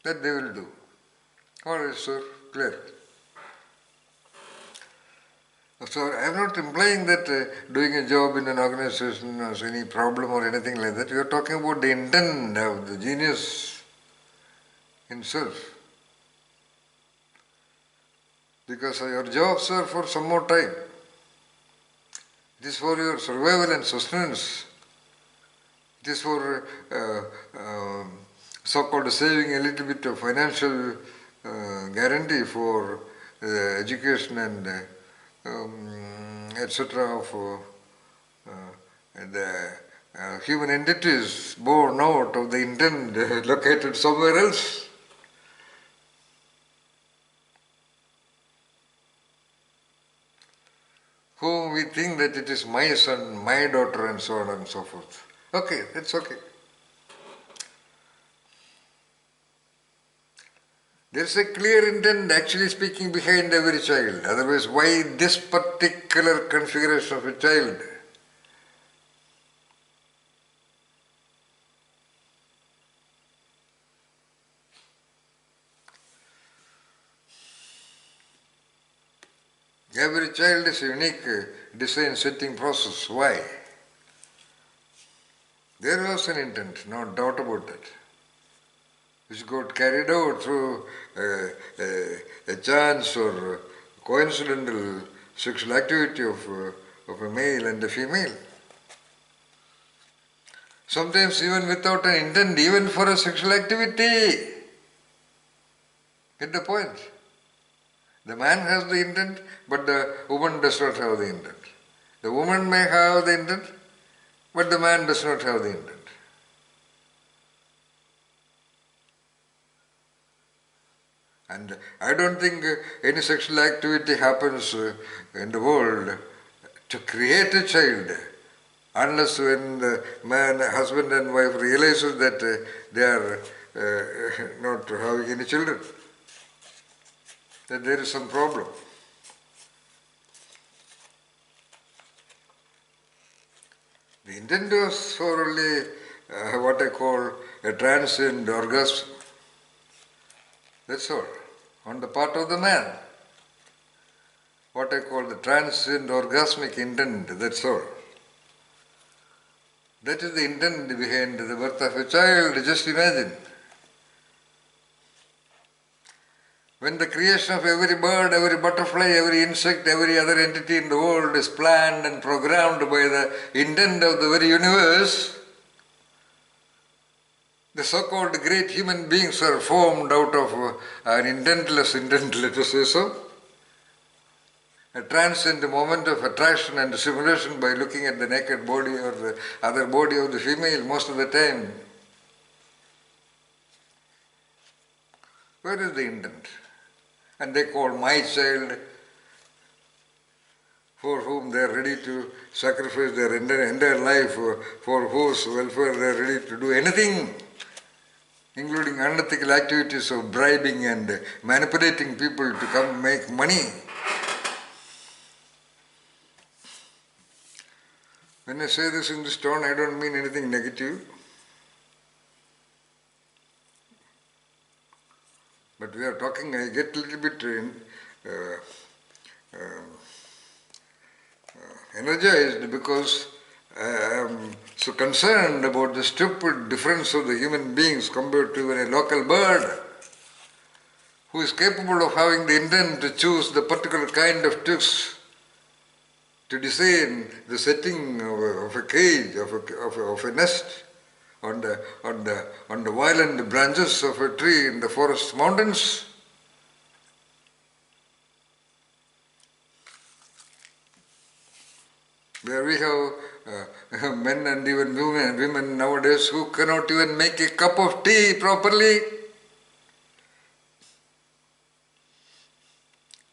That they will do. Alright, sir, clear. So I am not implying that doing a job in an organization has any problem or anything like that. We are talking about the intent of the genius himself. Because your jobs are for some more time. It is for your survival and sustenance. It is for so-called saving a little bit of financial guarantee for education and etc. of the human entities born out of the intent located somewhere else. think that it is my son, my daughter, and so on and so forth. Okay, that's okay. There is a clear intent actually speaking behind every child. Otherwise, why this particular configuration of a child? Every child is a unique design setting process. Why? There was an intent, no doubt about that, which got carried out through a chance or coincidental sexual activity of a male and a female. Sometimes even without an intent, even for a sexual activity. Get the point? The man has the intent, but the woman does not have the intent. The woman may have the intent, but the man does not have the intent. And I don't think any sexual activity happens in the world to create a child, unless when the man, husband and wife realizes that they are not having any children, that there is some problem. The intent was for only what I call a transient orgasm. That's all, on the part of the man. What I call the transient orgasmic intent, that's all. That is the intent behind the birth of a child, just imagine. When the creation of every bird, every butterfly, every insect, every other entity in the world is planned and programmed by the intent of the very universe, the so-called great human beings are formed out of an intentless intent, let us say so. A transient moment of attraction and stimulation by looking at the naked body or the other body of the female most of the time. Where is the intent? And they call my child, for whom they are ready to sacrifice their entire life, for whose welfare they are ready to do anything, including unethical activities of bribing and manipulating people to come make money. When I say this in this tone, I don't mean anything negative. But we are talking, I get a little bit energized because I am so concerned about the stupid difference of the human beings compared to even a local bird who is capable of having the intent to choose the particular kind of twigs to design the setting of a cage, of a nest on the violent branches of a tree in the forest mountains. Where we have men and even women nowadays who cannot even make a cup of tea properly.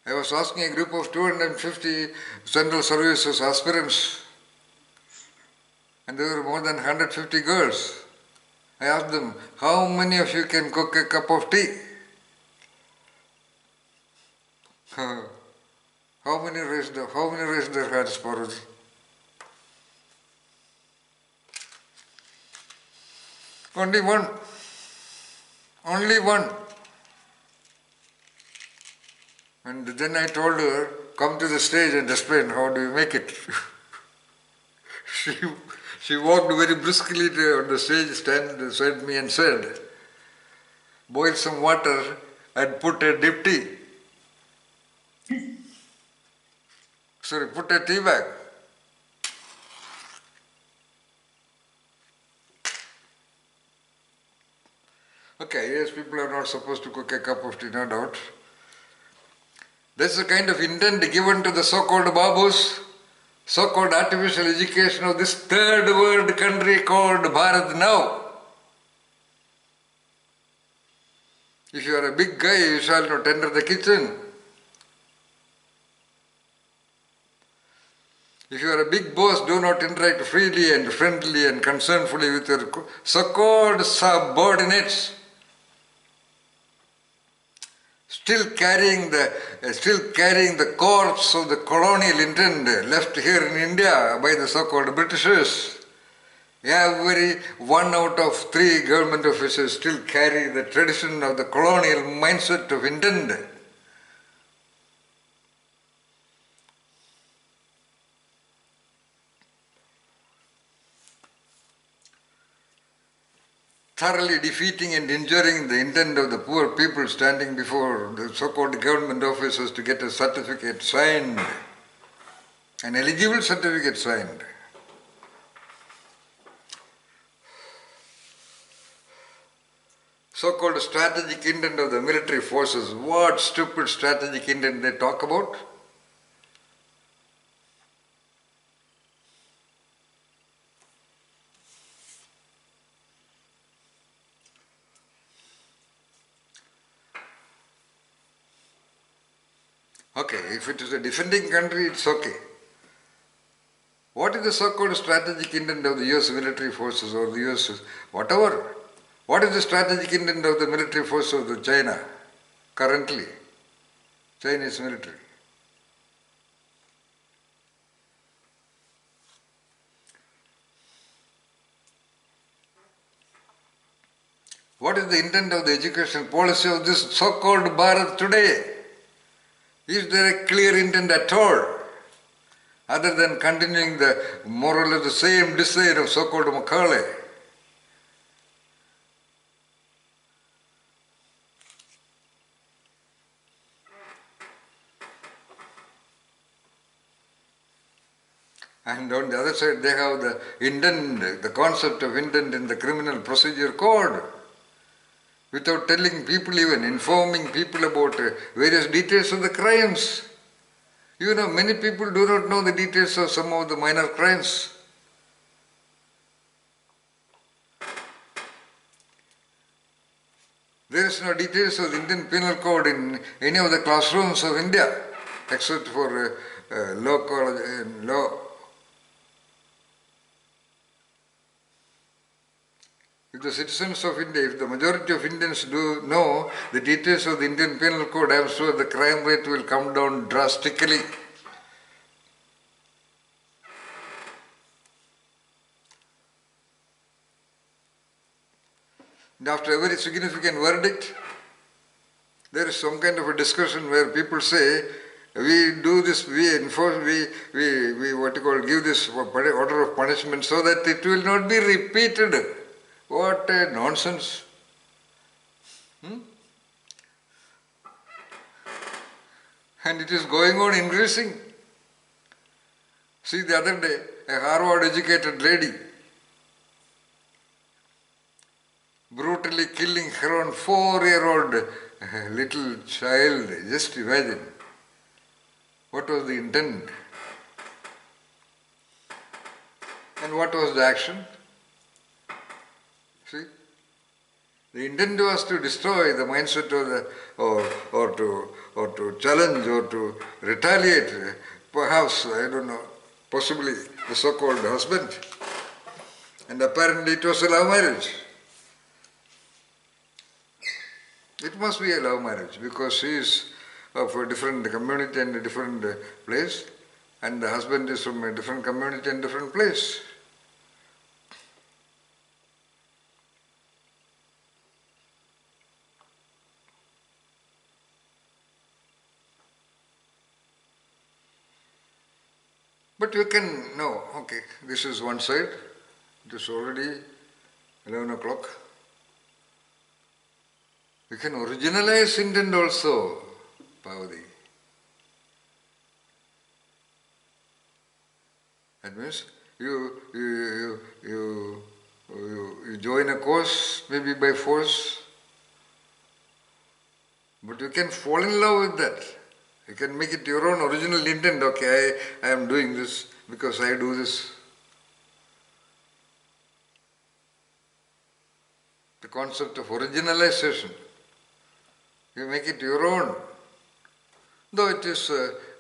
I was asking a group of 250 Central Services aspirants, and there were more than 150 girls. I asked them, how many of you can cook a cup of tea? How many raised their hands, Parvati? Only one. Only one. And then I told her, come to the stage and explain how do you make it. She walked very briskly on the stage, stand beside me and said, boil some water and put a dip tea. Sorry, put a tea bag. Okay, yes, people are not supposed to cook a cup of tea, no doubt. That's the kind of intent given to the so-called babus, so-called artificial education of this third world country called Bharat now. If you are a big guy, you shall not enter the kitchen. If big boss do not interact freely and friendly and concernfully with your so-called subordinates, still carrying the corpse of the colonial intent left here in India by the so-called Britishers. Every 1 out of 3 government officers still carry the tradition of the colonial mindset of intent. Thoroughly defeating and injuring the intent of the poor people standing before the so-called government officers to get a certificate signed, an eligible certificate signed. So-called strategic intent of the military forces. What stupid strategic intent they talk about? Okay, if it is a defending country, it's okay. What is the so-called strategic intent of the US military forces or the US, whatever? What is the strategic intent of the military force of the China currently? Chinese military. What is the intent of the education policy of this so-called Bharat today? Is there a clear intent at all, other than continuing the more or less the same design of so-called Macaulay? And on the other side, they have the intent, the concept of intent in the criminal procedure code, without telling people, even informing people about various details of the crimes. You know, many people do not know the details of some of the minor crimes. There is no details of the Indian Penal Code in any of the classrooms of India, except for law college and law. If the citizens of India, if the majority of Indians do know the details of the Indian Penal Code, I am sure the crime rate will come down drastically. And after a very significant verdict, there is some kind of a discussion where people say, we do this, we enforce, we what you call, give this order of punishment so that it will not be repeated. What a nonsense. And it is going on increasing. See, the other day, a Harvard-educated lady brutally killing her own 4-year-old little child. Just imagine. What was the intent? And what was the action? See? The intent was to destroy the mindset of the, or to challenge or to retaliate, perhaps, I don't know, possibly the so-called husband. And apparently it was a love marriage. It must be a love marriage because she is of a different community and a different place, and the husband is from a different community and different place. But you can know, okay, this is one side, it is already 11 o'clock. You can originalize intent also, Pavadi. That means you join a course, maybe by force, but you can fall in love with that. You can make it your own original intent. Okay, I am doing this because I do this. The concept of originalization. You make it your own. Though it is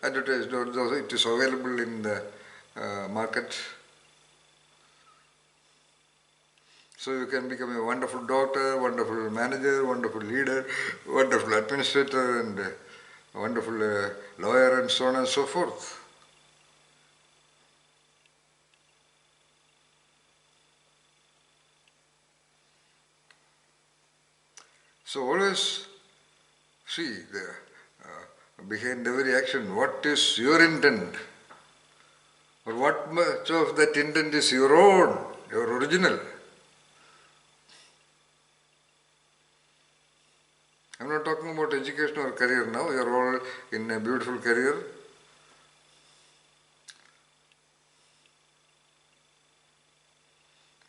advertised, though it is available in the market. So you can become a wonderful doctor, wonderful manager, wonderful leader, wonderful administrator, and a wonderful lawyer, and so on and so forth. So always see behind every action, what is your intent? Or what much of that intent is your own, your original? I'm not talking about education or career now. You are all in a beautiful career.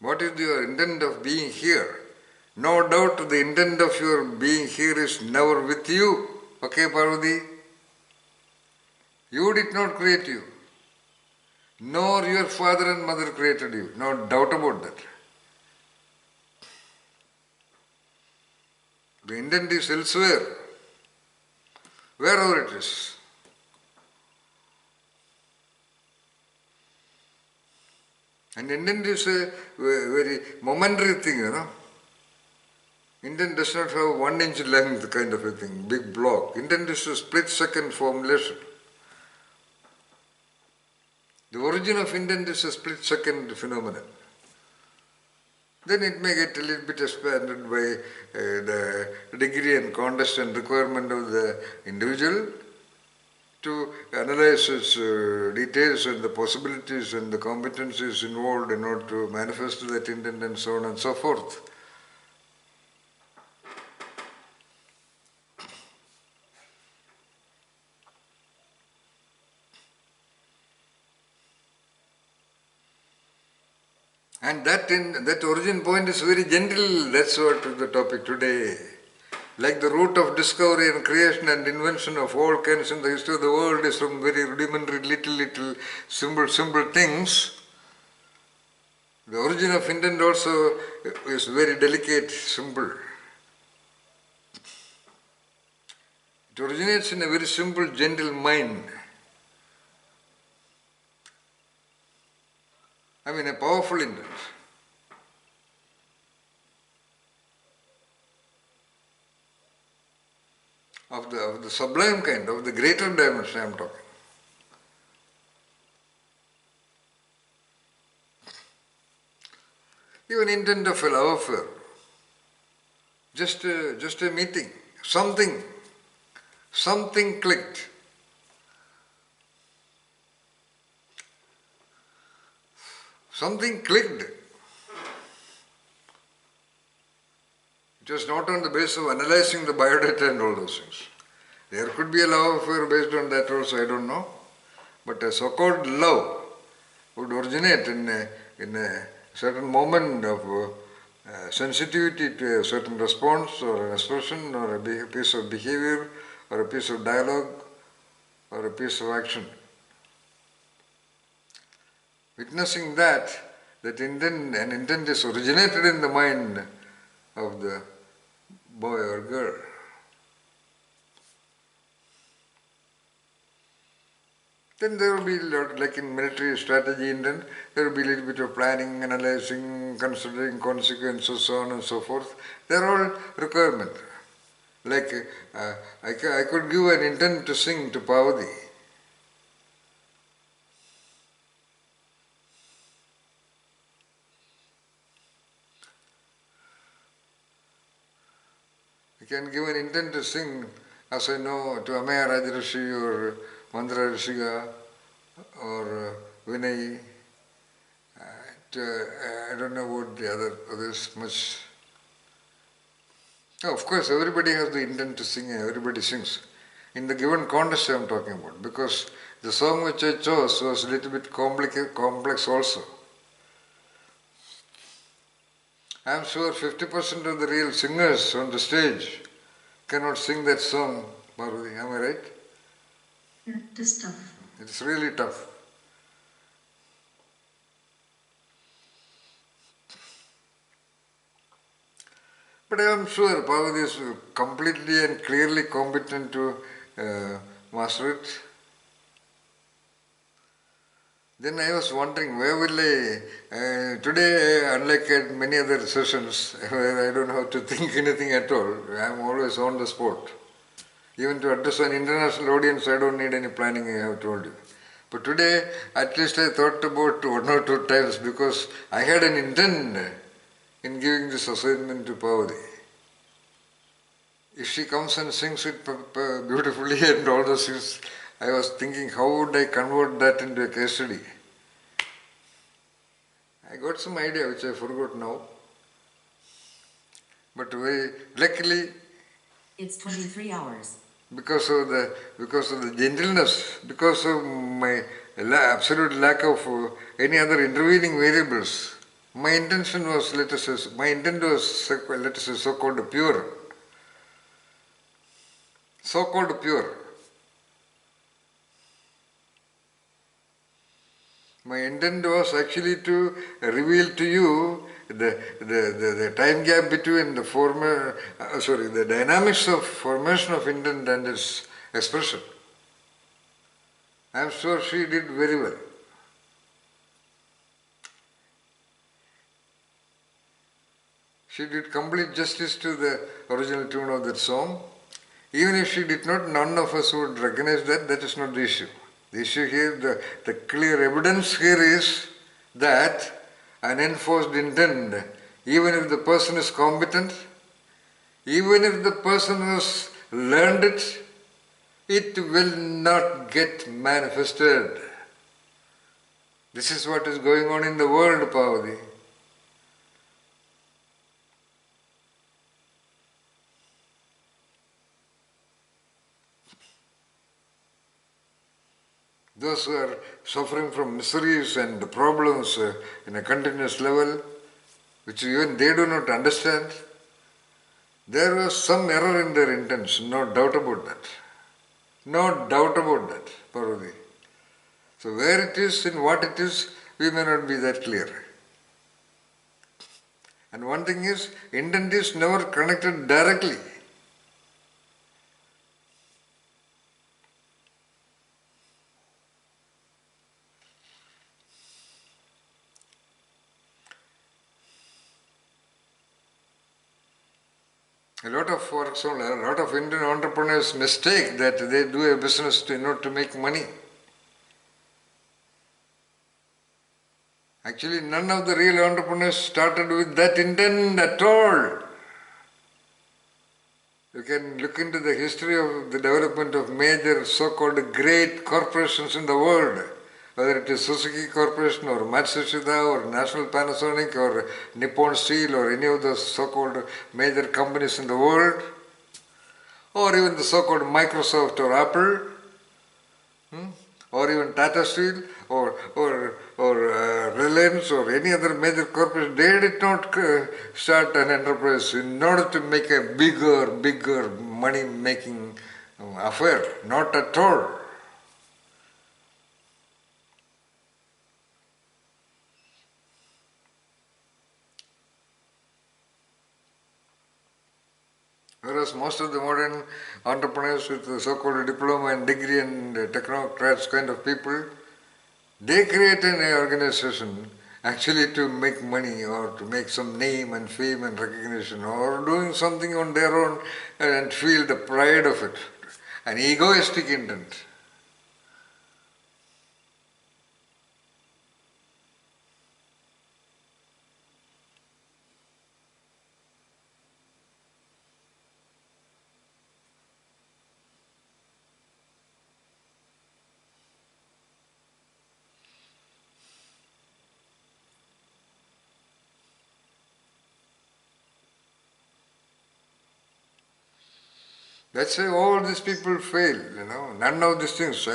What is your intent of being here? No doubt the intent of your being here is never with you. Okay, Parvati? You did not create you. Nor your father and mother created you. No doubt about that. The intent is elsewhere, wherever it is. And intent is a very momentary thing, you know. Intent does not have 1 inch length kind of a thing, big block. Intent is a split-second formulation. The origin of intent is a split-second phenomenon. Then it may get a little bit expanded by the degree and context and requirement of the individual to analyze its details and the possibilities and the competencies involved in order to manifest that intent and so on and so forth. And that origin point is very gentle. That's what is the topic today. Like the root of discovery and creation and invention of all kinds in the history of the world is from very rudimentary, little, simple things. The origin of intent also is very delicate, simple. It originates in a very simple, gentle mind. I mean, a powerful intent. Of the sublime kind, of the greater dimension I am talking. Even intent of a love affair, just a meeting, something clicked. Something clicked. It was not on the basis of analyzing the biodata and all those things. There could be a love affair based on that also, I don't know. But a so-called love would originate in a certain moment of sensitivity to a certain response or an expression or a piece of behavior or a piece of dialogue or a piece of action. Witnessing that intent is originated in the mind of the boy or girl. Then there will be, like in military strategy intent, there will be a little bit of planning, analyzing, considering consequences, so on and so forth. They are all requirements. Like I could give an intent to sing to Parvati. I can give an intent to sing, as I know, to Amaya Rajarishi or Mandra Rishiga or Vinay. I don't know what the others much. Oh, of course, everybody has the intent to sing and everybody sings. In the given context I am talking about, because the song which I chose was a little bit complex also. I am sure 50% of the real singers on the stage cannot sing that song, Parvati. Am I right? Yeah, it is tough. It's really tough. But I am sure Parvati is completely and clearly competent to master it. Then I was wondering, where will today, unlike at many other sessions, where I don't have to think anything at all, I am always on the spot. Even to address an international audience, I don't need any planning, I have told you. But today, at least I thought about one or two times because I had an intent in giving this assignment to Pavadi. If she comes and sings it beautifully and all those things, I was thinking, how would I convert that into a case study? I got some idea which I forgot now. But very luckily, It's 23 hours. because of the gentleness, because of my absolute lack of any other intervening variables, my intention was, let us say, so-called pure. So-called pure. My intent was actually to reveal to you the time gap between the dynamics of formation of intent and its expression. I am sure she did very well. She did complete justice to the original tune of that song. Even if she did not, none of us would recognize that. That is not the issue. The issue here, the clear evidence here is that an enforced intent, even if the person is competent, even if the person has learned it, it will not get manifested. This is what is going on in the world, Pavadi. Those who are suffering from miseries and problems in a continuous level, which even they do not understand, there was some error in their intents, no doubt about that. No doubt about that, Parvati. So where it is, in what it is, we may not be that clear. And one thing is, intent is never connected directly. For example, a lot of Indian entrepreneurs mistake that they do a business in order to make money. Actually, none of the real entrepreneurs started with that intent at all. You can look into the history of the development of major so-called great corporations in the world, whether it is Suzuki Corporation or Matsushita or National Panasonic or Nippon Steel or any of those so-called major companies in the world, or even the so-called Microsoft or Apple, or even Tata Steel or Reliance or any other major corporation, they did not start an enterprise in order to make a bigger money-making affair. Not at all. Whereas most of the modern entrepreneurs with the so-called diploma and degree and technocrats kind of people, they create an organization actually to make money or to make some name and fame and recognition or doing something on their own and feel the pride of it. An egoistic intent. That's why all these people fail, None of these things.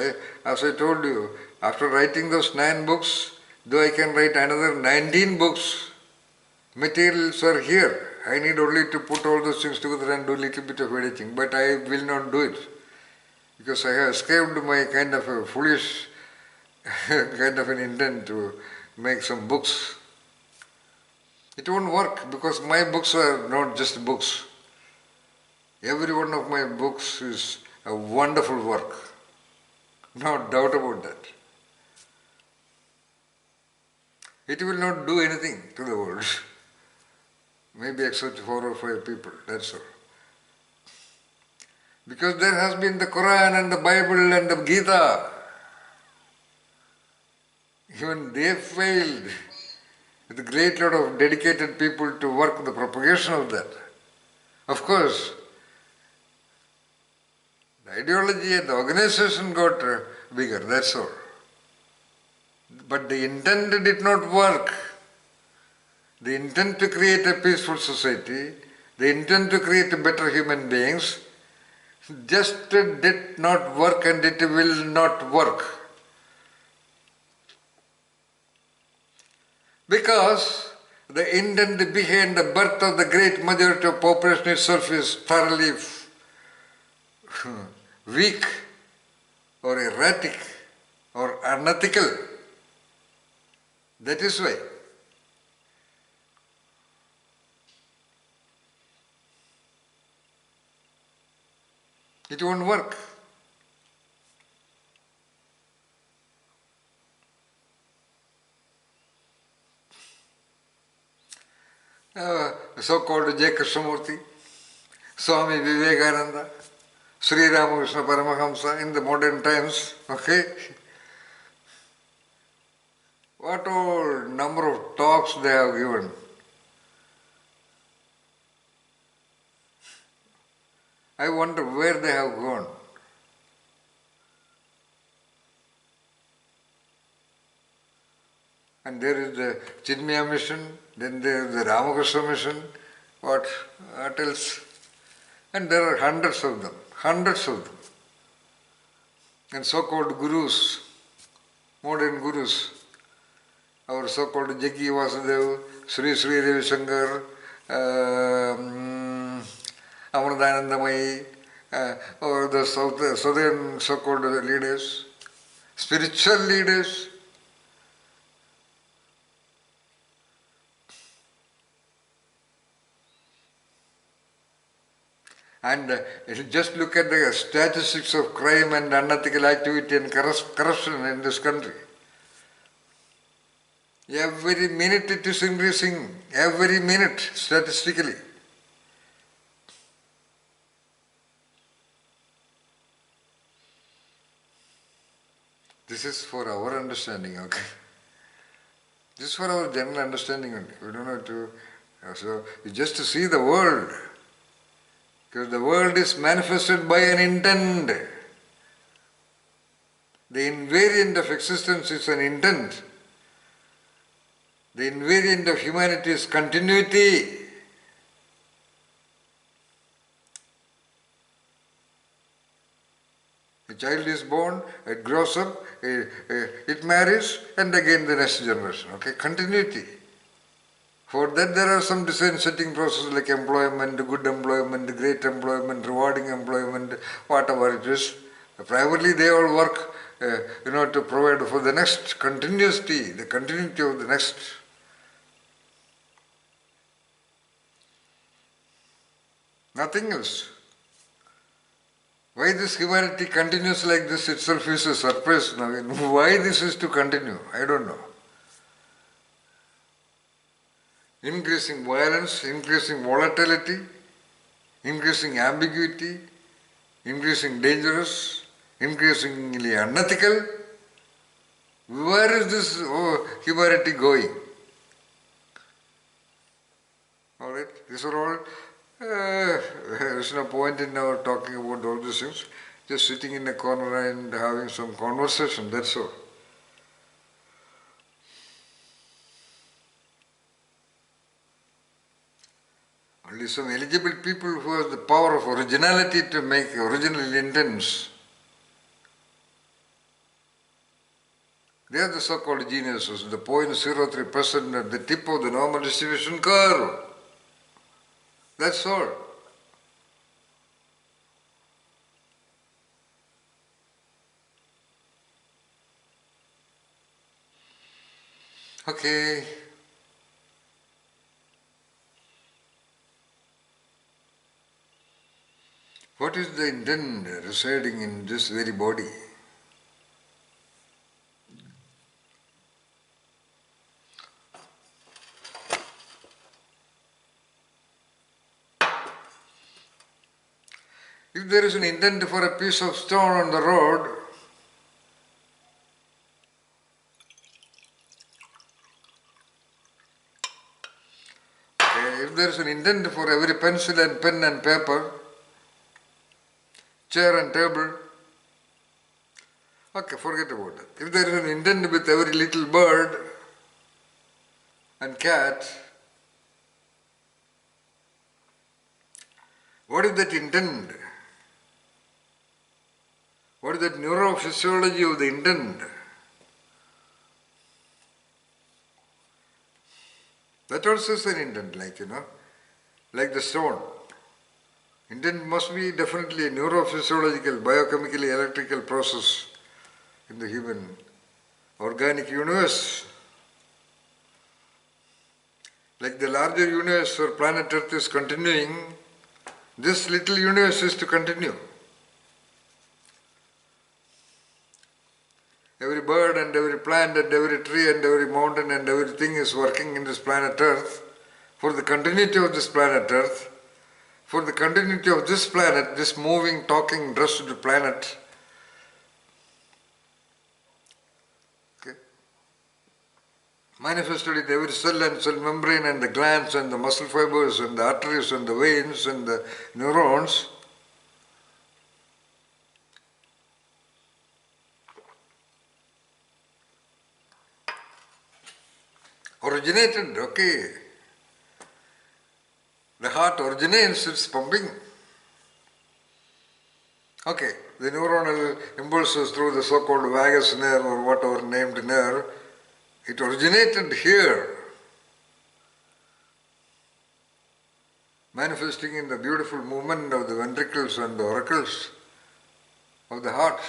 As I told you, after writing those 9 books, though I can write another 19 books, materials are here. I need only to put all those things together and do a little bit of editing, but I will not do it. Because I have escaped my kind of a foolish kind of an intent to make some books. It won't work because my books are not just books. Every one of my books is a wonderful work. No doubt about that. It will not do anything to the world. Maybe except 4 or 5 people, that's all. Because there has been the Quran and the Bible and the Gita. Even they failed with a great lot of dedicated people to work the propagation of that. Of course, the ideology and the organization got bigger, that's all. But the intent did not work. The intent to create a peaceful society, the intent to create better human beings, just did not work and it will not work. Because the intent behind the birth of the great majority of population itself is thoroughly weak or erratic or unethical. That is why. It won't work. So-called J. Krishnamurti, Swami Vivekananda, Sri Ramakrishna Paramahamsa in the modern times, okay? What all number of talks they have given. I wonder where they have gone. And there is the Chinmaya mission, then there is the Ramakrishna mission, what else? And there are hundreds of them. And so-called gurus, modern gurus, our so-called Jaggi Vasudev, Sri Sri Ravi Shankar, Amananandamayi, or the southern so-called leaders, spiritual leaders. And just look at the statistics of crime and unethical activity and corruption in this country. Every minute it is increasing, every minute statistically. This is for our understanding, okay? This is for our general understanding only. We don't have to, so just to see the world. Because the world is manifested by an intent. The invariant of existence is an intent. The invariant of humanity is continuity. A child is born, it grows up, it marries, and again the next generation. Okay, continuity. For that there are some design setting processes like employment, good employment, great employment, rewarding employment, whatever it is. Privately they all work to provide for the next continuity, the continuity of the next. Nothing else. Why this humanity continues like this itself is a surprise now. Why this is to continue? I don't know. Increasing violence, increasing volatility, increasing ambiguity, increasing dangerous, increasingly unethical. Where is this humanity going? Alright, these are all, there is no point in now talking about all these things. Just sitting in a corner and having some conversation, that's all. Only some eligible people who have the power of originality to make original intents. They are the so-called geniuses, the 0.03% at the tip of the normal distribution curve. That's all. Okay. What is the intent residing in this very body? If there is an intent for a piece of stone on the road, okay, if there is an intent for every pencil and pen and paper, chair and table, okay, forget about that. If there is an intent with every little bird and cat, what is that intent? What is that neurophysiology of the intent? That also is an intent, like the stone. Intent must be definitely a neurophysiological, biochemically electrical process in the human organic universe. Like the larger universe or planet Earth is continuing, this little universe is to continue. Every bird and every plant and every tree and every mountain and everything is working in this planet Earth for the continuity of this planet Earth, for the continuity of this planet, this moving, talking, dressed planet. Okay? Manifested in every cell and cell membrane and the glands and the muscle fibers and the arteries and the veins and the neurons. Originated, okay. The heart originates, it's pumping. Okay, the neuronal impulses through the so-called vagus nerve or whatever named nerve, it originated here, manifesting in the beautiful movement of the ventricles and the auricles of the heart.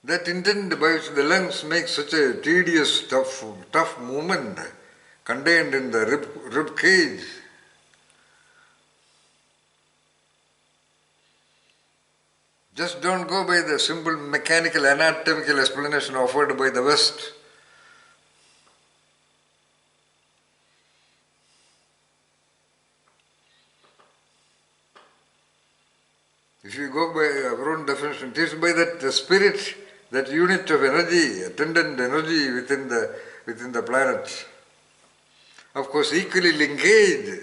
That intent by which the lungs make such a tedious, tough movement contained in the rib cage. Just don't go by the simple mechanical anatomical explanation offered by the West. If you go by our own definition, it is by that the spirit, that unit of energy, attendant energy within the planet. Of course, equally linkaged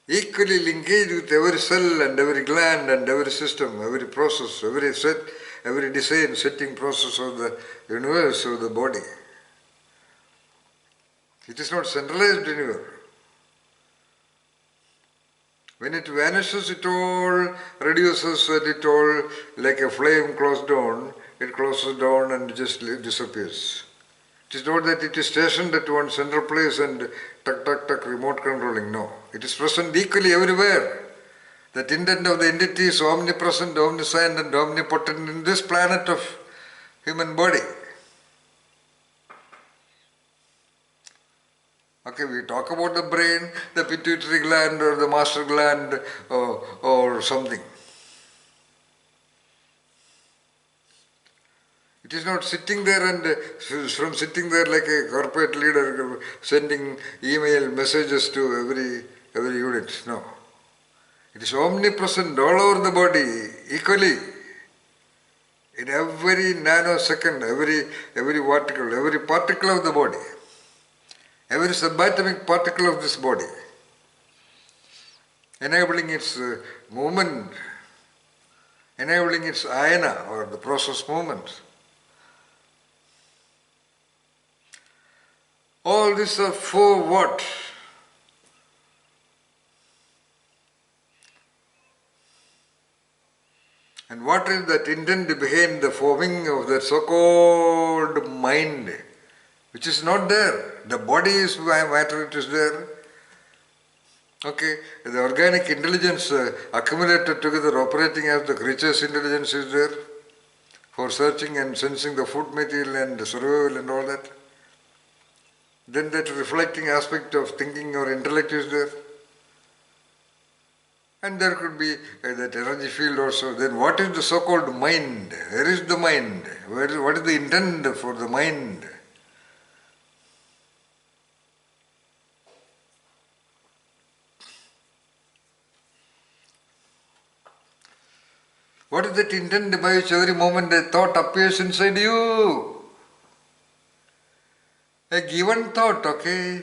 with every cell and every gland and every system, every process, every design, setting process of the universe, of the body. It is not centralized anywhere. When it vanishes, it all reduces and it all, like a flame closed down, it closes down and just disappears. It is not that it is stationed at one central place and tuck, remote controlling. No. It is present equally everywhere. That intent of the entity is omnipresent, omniscient and omnipotent in this planet of human body. Okay, we talk about the brain, the pituitary gland or the master gland or something. It is not sitting there and from sitting there like a corporate leader sending email messages to every unit. No. It is omnipresent all over the body, equally. In every nanosecond, every particle of the body. Every subatomic particle of this body, enabling its movement, enabling its ayana or the process movement. All these are for what? And what is that intent behind the forming of that so-called mind? Which is not there. The body is matter, it is there. Okay, the organic intelligence accumulated together operating as the creature's intelligence is there for searching and sensing the food material and the survival and all that. Then that reflecting aspect of thinking or intellect is there. And there could be that energy field also. Then what is the so-called mind? Where is the mind? What is the intent for the mind? What is that intent by which every moment a thought appears inside you? A given thought, okay?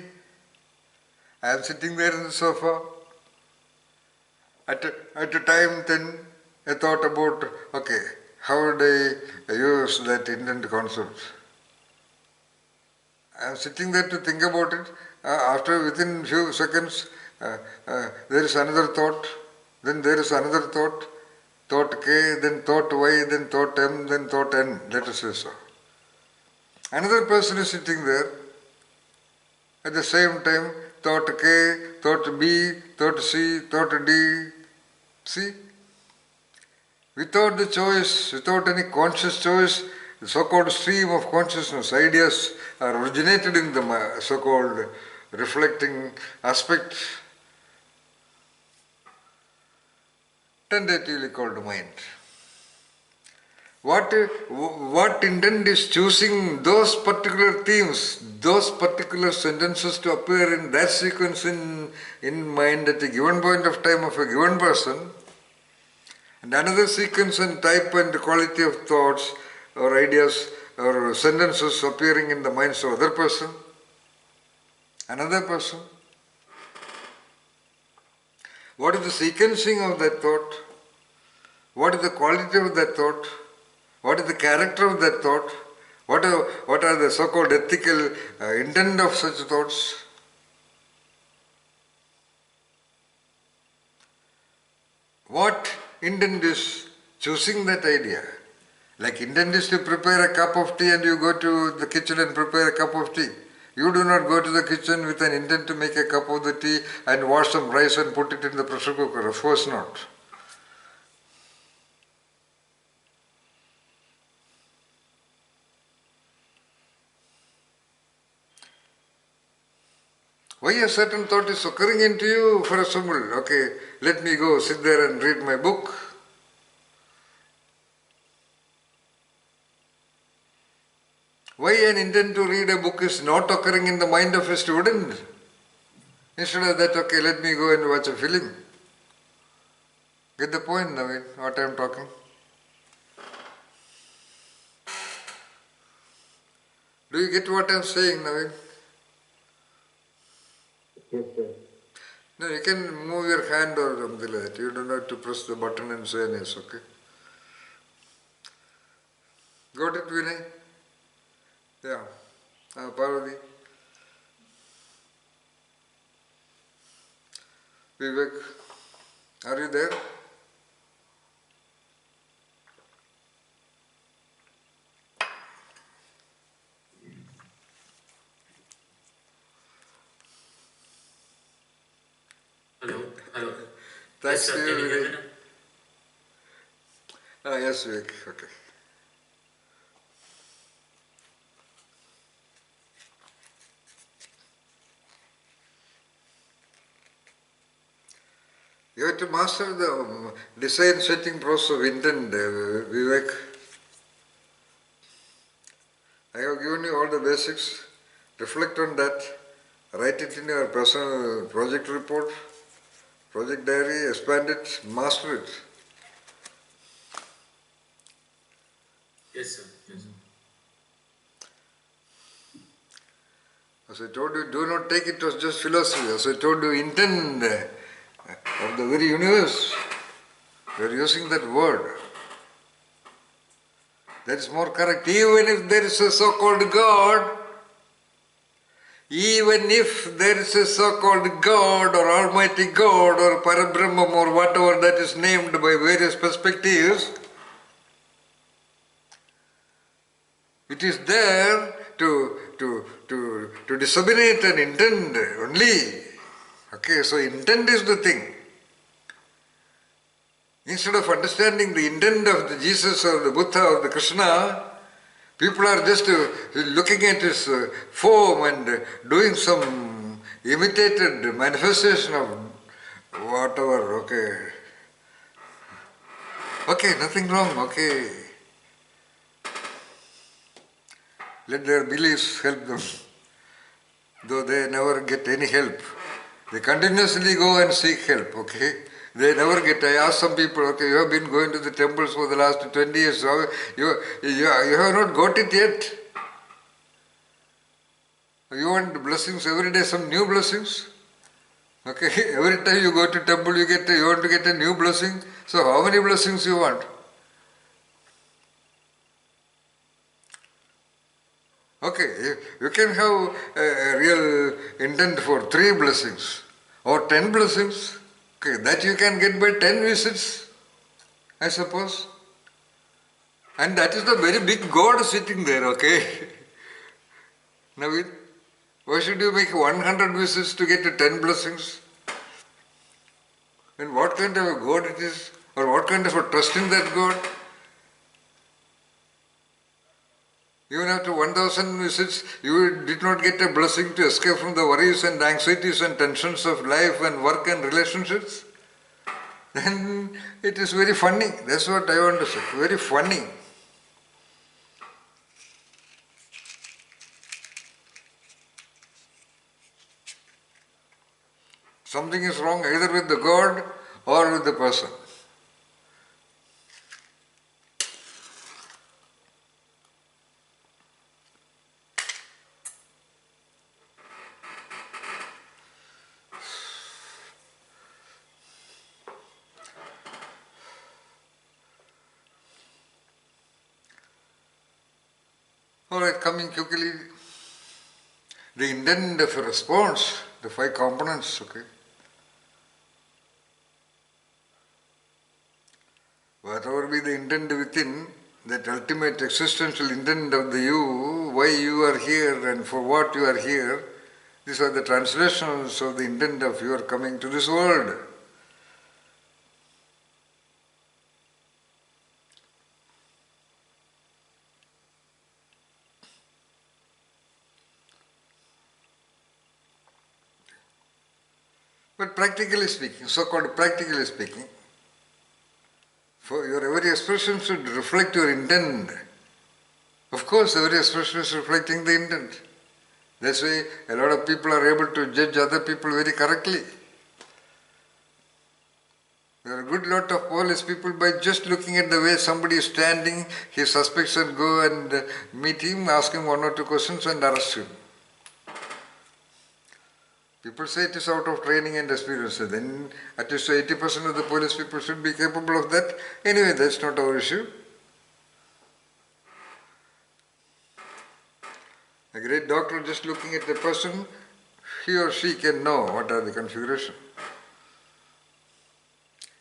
I am sitting there on the sofa. At a time then, a thought about, okay, how would I use that intent concept? I am sitting there to think about it. After within few seconds, there is another thought. Then there is another thought. Thought K, then thought Y, then thought M, then thought N. Let us say so. Another person is sitting there. At the same time, thought K, thought B, thought C, thought D. See? Without the choice, without any conscious choice, the so-called stream of consciousness, ideas are originated in the so-called reflecting aspect, tentatively called mind. What intent is choosing those particular themes, those particular sentences to appear in that sequence in mind at a given point of time of a given person, and another sequence and type and quality of thoughts or ideas or sentences appearing in the minds of other person, another person. What is the sequencing of that thought? What is the quality of that thought? What is the character of that thought? What are the so-called ethical intent of such thoughts? What intent is choosing that idea? Like intent is to prepare a cup of tea and you go to the kitchen and prepare a cup of tea. You do not go to the kitchen with an intent to make a cup of the tea and wash some rice and put it in the pressure cooker. Of course not. Why a certain thought is occurring into you? For example, okay, let me go sit there and read my book. Why an intent to read a book is not occurring in the mind of a student? Instead of that, okay, let me go and watch a film. Get the point, Naveen, what I am talking? Do you get what I am saying, Naveen? Yes, sir. No, you can move your hand or something like that. You don't have to press the button and say yes, okay? Got it, Vinay? Yeah. Parvati? Vivek? Are you there? Hello, hello. Thanks Yes, to sir. you, Can you hear me Vivek. now? Yes, Vivek. Okay. You have to master the design setting process of intent, Vivek. I have given you all the basics. Reflect on that. Write it in your personal project report, project diary, expand it, master it. Yes, sir. Yes, sir. As I told you, do not take it as just philosophy. As I told you, intent of the very universe. We are using that word. That is more correct. Even if there is a so-called God, even if there is a so-called God or Almighty God or Parabrahman or whatever that is named by various perspectives, it is there to disseminate an intent only. Okay, so intent is the thing. Instead of understanding the intent of the Jesus or the Buddha or the Krishna, people are just looking at his form and doing some imitated manifestation of whatever, okay. Okay, nothing wrong, okay. Let their beliefs help them, though they never get any help. They continuously go and seek help, okay. They never get. I ask some people, okay, you have been going to the temples for the last 20 years, so you have not got it yet. You want blessings every day, some new blessings. Okay, every time you go to temple, you want to get a new blessing. So how many blessings you want? Okay, you can have a real intent for 3 blessings or 10 blessings. Okay, that you can get by 10 visits, I suppose. And that is the very big God sitting there, okay? Naveen, why should you make 100 visits to get to 10 blessings? And what kind of a God it is? Or what kind of a trust in that God? Even after 1000 visits, you did not get a blessing to escape from the worries and anxieties and tensions of life and work and relationships. Then it is very funny. That's what I want to say. Very funny. Something is wrong either with the God or with the person. Alright, coming quickly, the intent of a response, the 5 components, okay. Whatever be the intent within, that ultimate existential intent of the you, why you are here and for what you are here, these are the translations of the intent of your coming to this world. But practically speaking, so-called practically speaking, for your every expression should reflect your intent. Of course, every expression is reflecting the intent. That's why a lot of people are able to judge other people very correctly. There are a good lot of police people, by just looking at the way somebody is standing, he suspects and go and meet him, ask him 1 or 2 questions and arrest him. People say it is out of training and experience. Then at least 80% of the police people should be capable of that. Anyway, that's not our issue. A great doctor just looking at the person, he or she can know what are the configuration.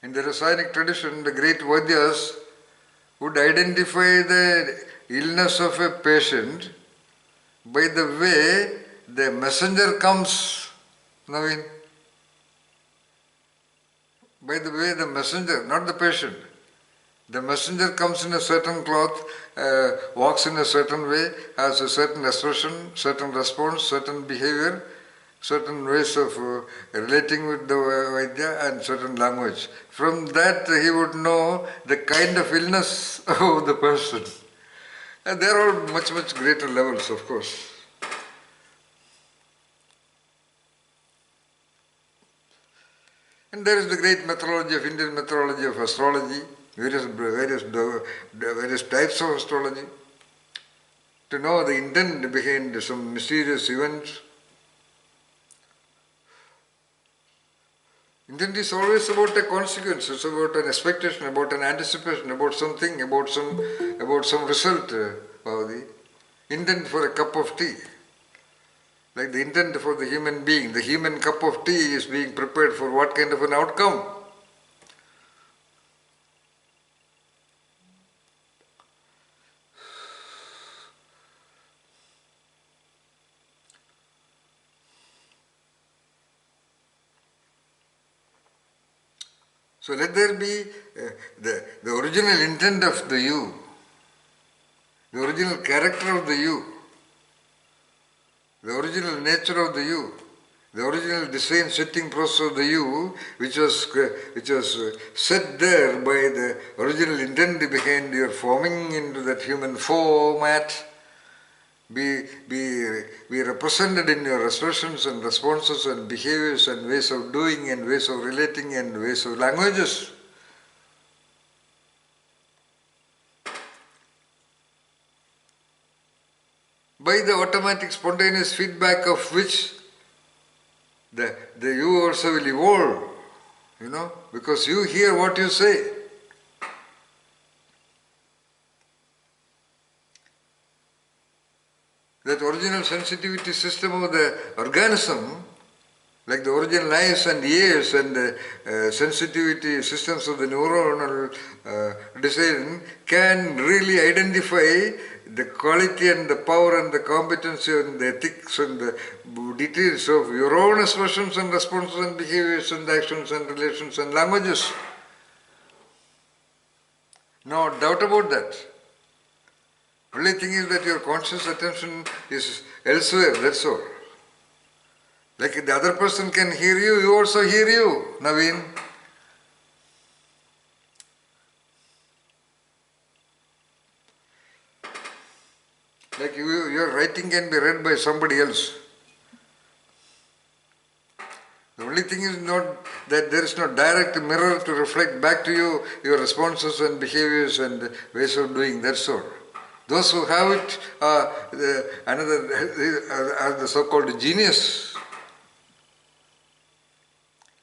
In the Rasayanik tradition, the great Vaidyas would identify the illness of a patient by the way the messenger comes. Naveen, by the way the messenger, not the patient. The messenger comes in a certain cloth, walks in a certain way, has a certain expression, certain response, certain behavior, certain ways of relating with the Vaidya and certain language. From that he would know the kind of illness of the person. And there are much, much greater levels, of course. And there is the great methodology of Indian methodology of astrology, various types of astrology, to know the intent behind some mysterious events. Intent is always about a consequence, it's about an expectation, about an anticipation, about something, about some result. The intent for a cup of tea. Like the intent for the human being, the human cup of tea is being prepared for what kind of an outcome? So let there be the original intent of the you, the original character of the you, the original nature of the you, the original design setting process of the you, which was set there by the original intent behind your forming into that human format, be represented in your expressions and responses and behaviors and ways of doing and ways of relating and ways of languages. By the automatic spontaneous feedback of which the you also will evolve, because you hear what you say. That original sensitivity system of the organism, like the original eyes and ears and the sensitivity systems of the neuronal design, can really identify the quality and the power and the competency and the ethics and the details of your own expressions and responses and behaviors and actions and relations and languages. No doubt about that. Only thing is that your conscious attention is elsewhere, that's all. Like the other person can hear you, you also hear you, Naveen. Like your writing can be read by somebody else. The only thing is not that there is no direct mirror to reflect back to you your responses and behaviors and ways of doing, that's all. Those who have it are the so-called genius,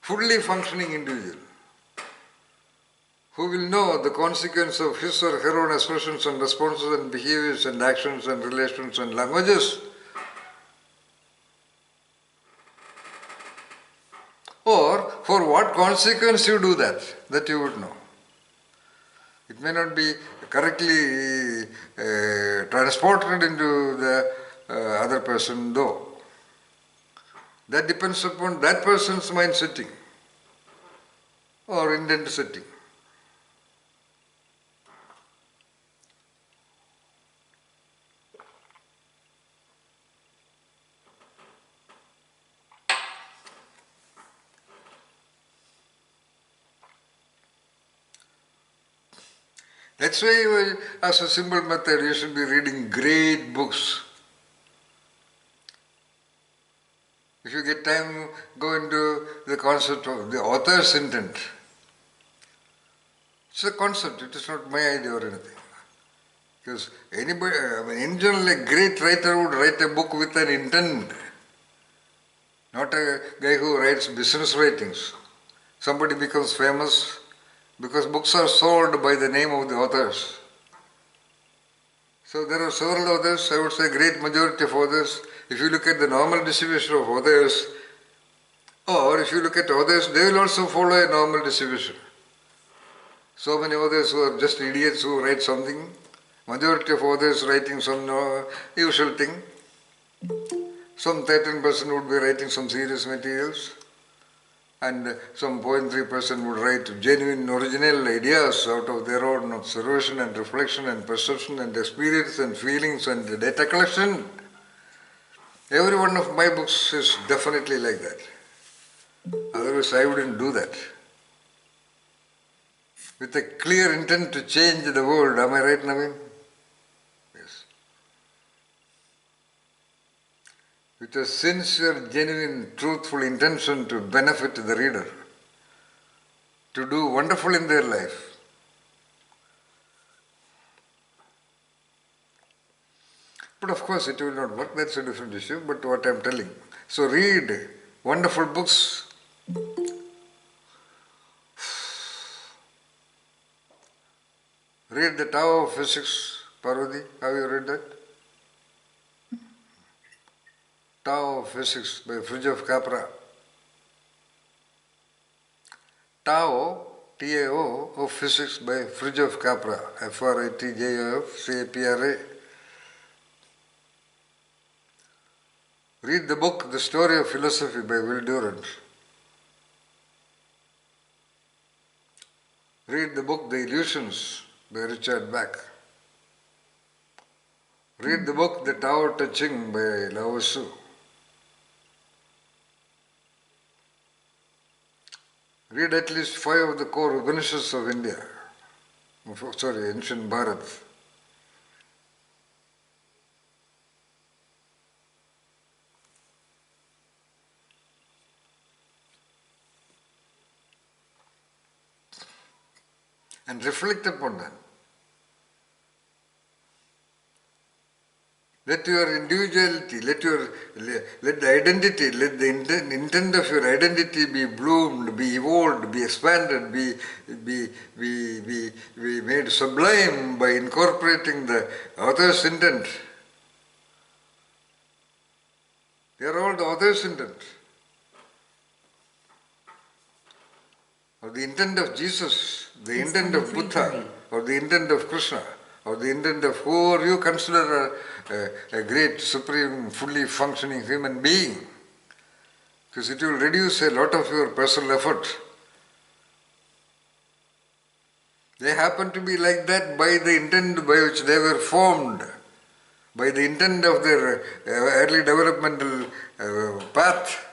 fully functioning individual, who will know the consequence of his or her own expressions and responses and behaviors and actions and relations and languages. Or for what consequence you do that you would know. It may not be correctly transported into the other person though. That depends upon that person's mind setting or intent setting. That's why, as a simple method, you should be reading great books. If you get time, go into the concept of the author's intent. It's a concept, it is not my idea or anything. Because anybody, in general, a great writer would write a book with an intent. Not a guy who writes business writings. Somebody becomes famous because books are sold by the name of the authors. So there are several authors, I would say great majority of authors. If you look at the normal distribution of authors, or if you look at authors, they will also follow a normal distribution. So many authors who are just idiots who write something, majority of authors writing some usual thing. Some 13% would be writing some serious materials, and some 0.3% would write genuine original ideas out of their own observation and reflection and perception and experience and feelings and data collection. Every one of my books is definitely like that. Otherwise I wouldn't do that. With a clear intent to change the world, am I right, Naveen? Yes. With a sincere, genuine, truthful intention to benefit the reader, to do wonderful in their life. But of course it will not work, that's a different issue, but what I am telling. So read wonderful books. Read the Tao of Physics, Parvati, have you read that? Tao of Physics by Fritjof Capra. Tao, T-A-O, of Physics by Fritjof Capra, F-R-I-T-J-O-F-C-A-P-R-A. Read the book The Story of Philosophy by Will Durant. Read the book The Illusions by Richard Bach. Read the book The Tao Te Ching by Lao Tzu. Read at least 5 of the core Upanishads of India. Ancient Bharat. and reflect upon that. Let your individuality, let the identity, let the intent of your identity be bloomed, be evolved, be expanded, be made sublime by incorporating the author's intent. They are all the author's intent. Or the intent of Jesus, the It's intent of 23:30. Buddha, or the intent of Krishna, or the intent of whoever you consider a great, supreme, fully functioning human being. Because it will reduce a lot of your personal effort. They happen to be like that by the intent by which they were formed, by the intent of their early developmental path.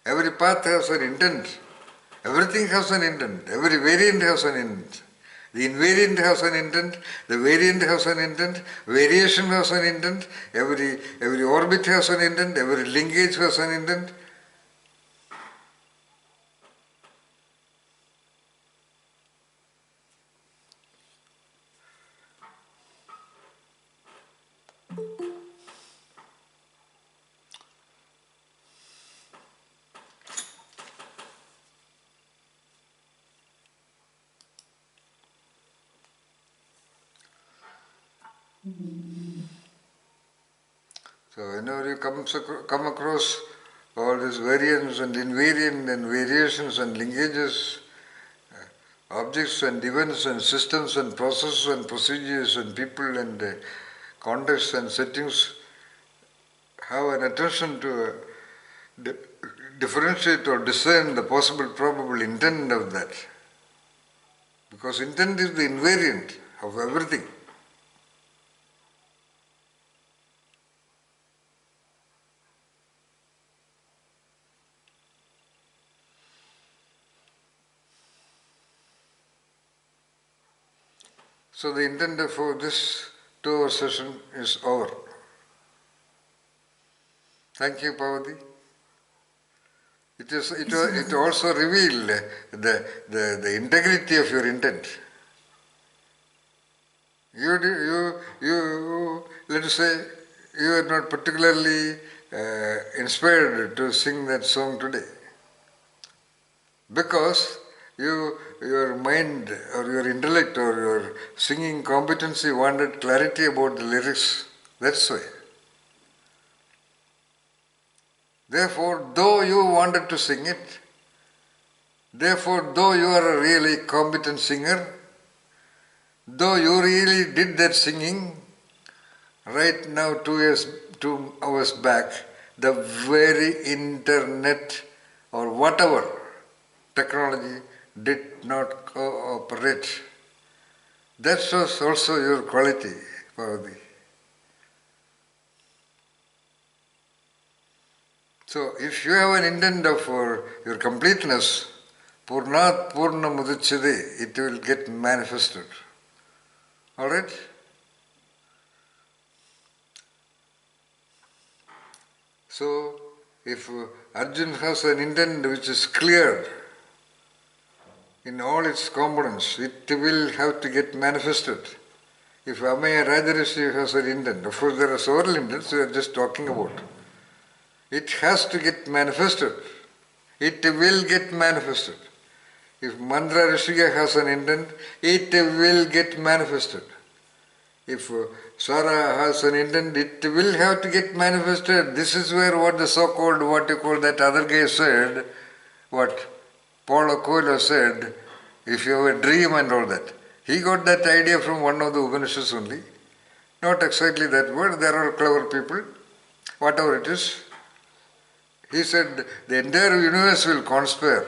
Every path has an intent. Everything has an intent. Every variant has an intent. The invariant has an intent. The variant has an intent. Variation has an intent. Every orbit has an intent. Every linkage has an intent. So whenever you come across all these variants and invariant and variations and linkages, objects and events and systems and processes and procedures and people and contexts and settings, have an attention to differentiate or discern the possible probable intent of that. Because intent is the invariant of everything. So the intent for this 2-hour session is over. Thank you, Pavati. It also revealed the integrity of your intent. You let us say you are not particularly inspired to sing that song today because your mind or your intellect or your singing competency wanted clarity about the lyrics. That's why. Therefore, though you wanted to sing it, therefore, though you are a really competent singer, though you really did that singing, right now 2 hours back, the very internet or whatever technology did not cooperate. That shows also your quality, Parvati. So if you have an intent of your completeness, Purnat Purna Mudichyade, it will get manifested. Alright? So if Arjun has an intent which is clear in all its components, it will have to get manifested. If Amaya Rajarishi has an intent, of course there are several intents we are just talking about. It has to get manifested. It will get manifested. If Mandra Rishika has an intent, it will get manifested. If Swara has an intent, it will have to get manifested. This is where what the so-called, what you call that other guy said, what Paulo Coelho said, if you have a dream and all that. He got that idea from one of the Upanishads only. Not exactly that word, there are clever people, whatever it is. He said the entire universe will conspire.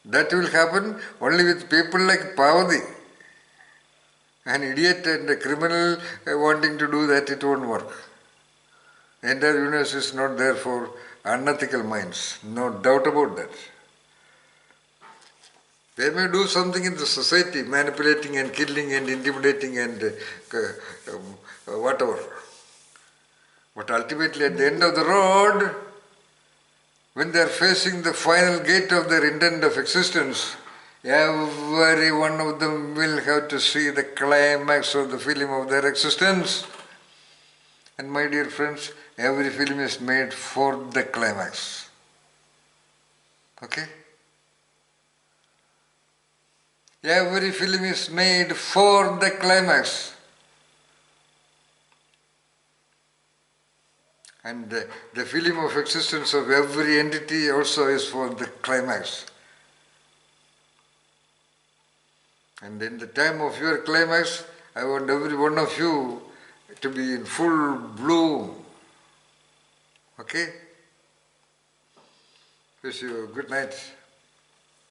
That will happen only with people like Parvati. An idiot and a criminal wanting to do that, it won't work. The entire universe is not there for unethical minds. No doubt about that. They may do something in the society, manipulating and killing and intimidating and whatever. But ultimately at the end of the road, when they are facing the final gate of their intent of existence, Every one of them will have to see the climax of the film of their existence. And my dear friends, every film is made for the climax. Okay? Every film is made for the climax. And the film of existence of every entity also is for the climax. And in the time of your climax, I want every one of you to be in full bloom. Okay? Wish you a good night.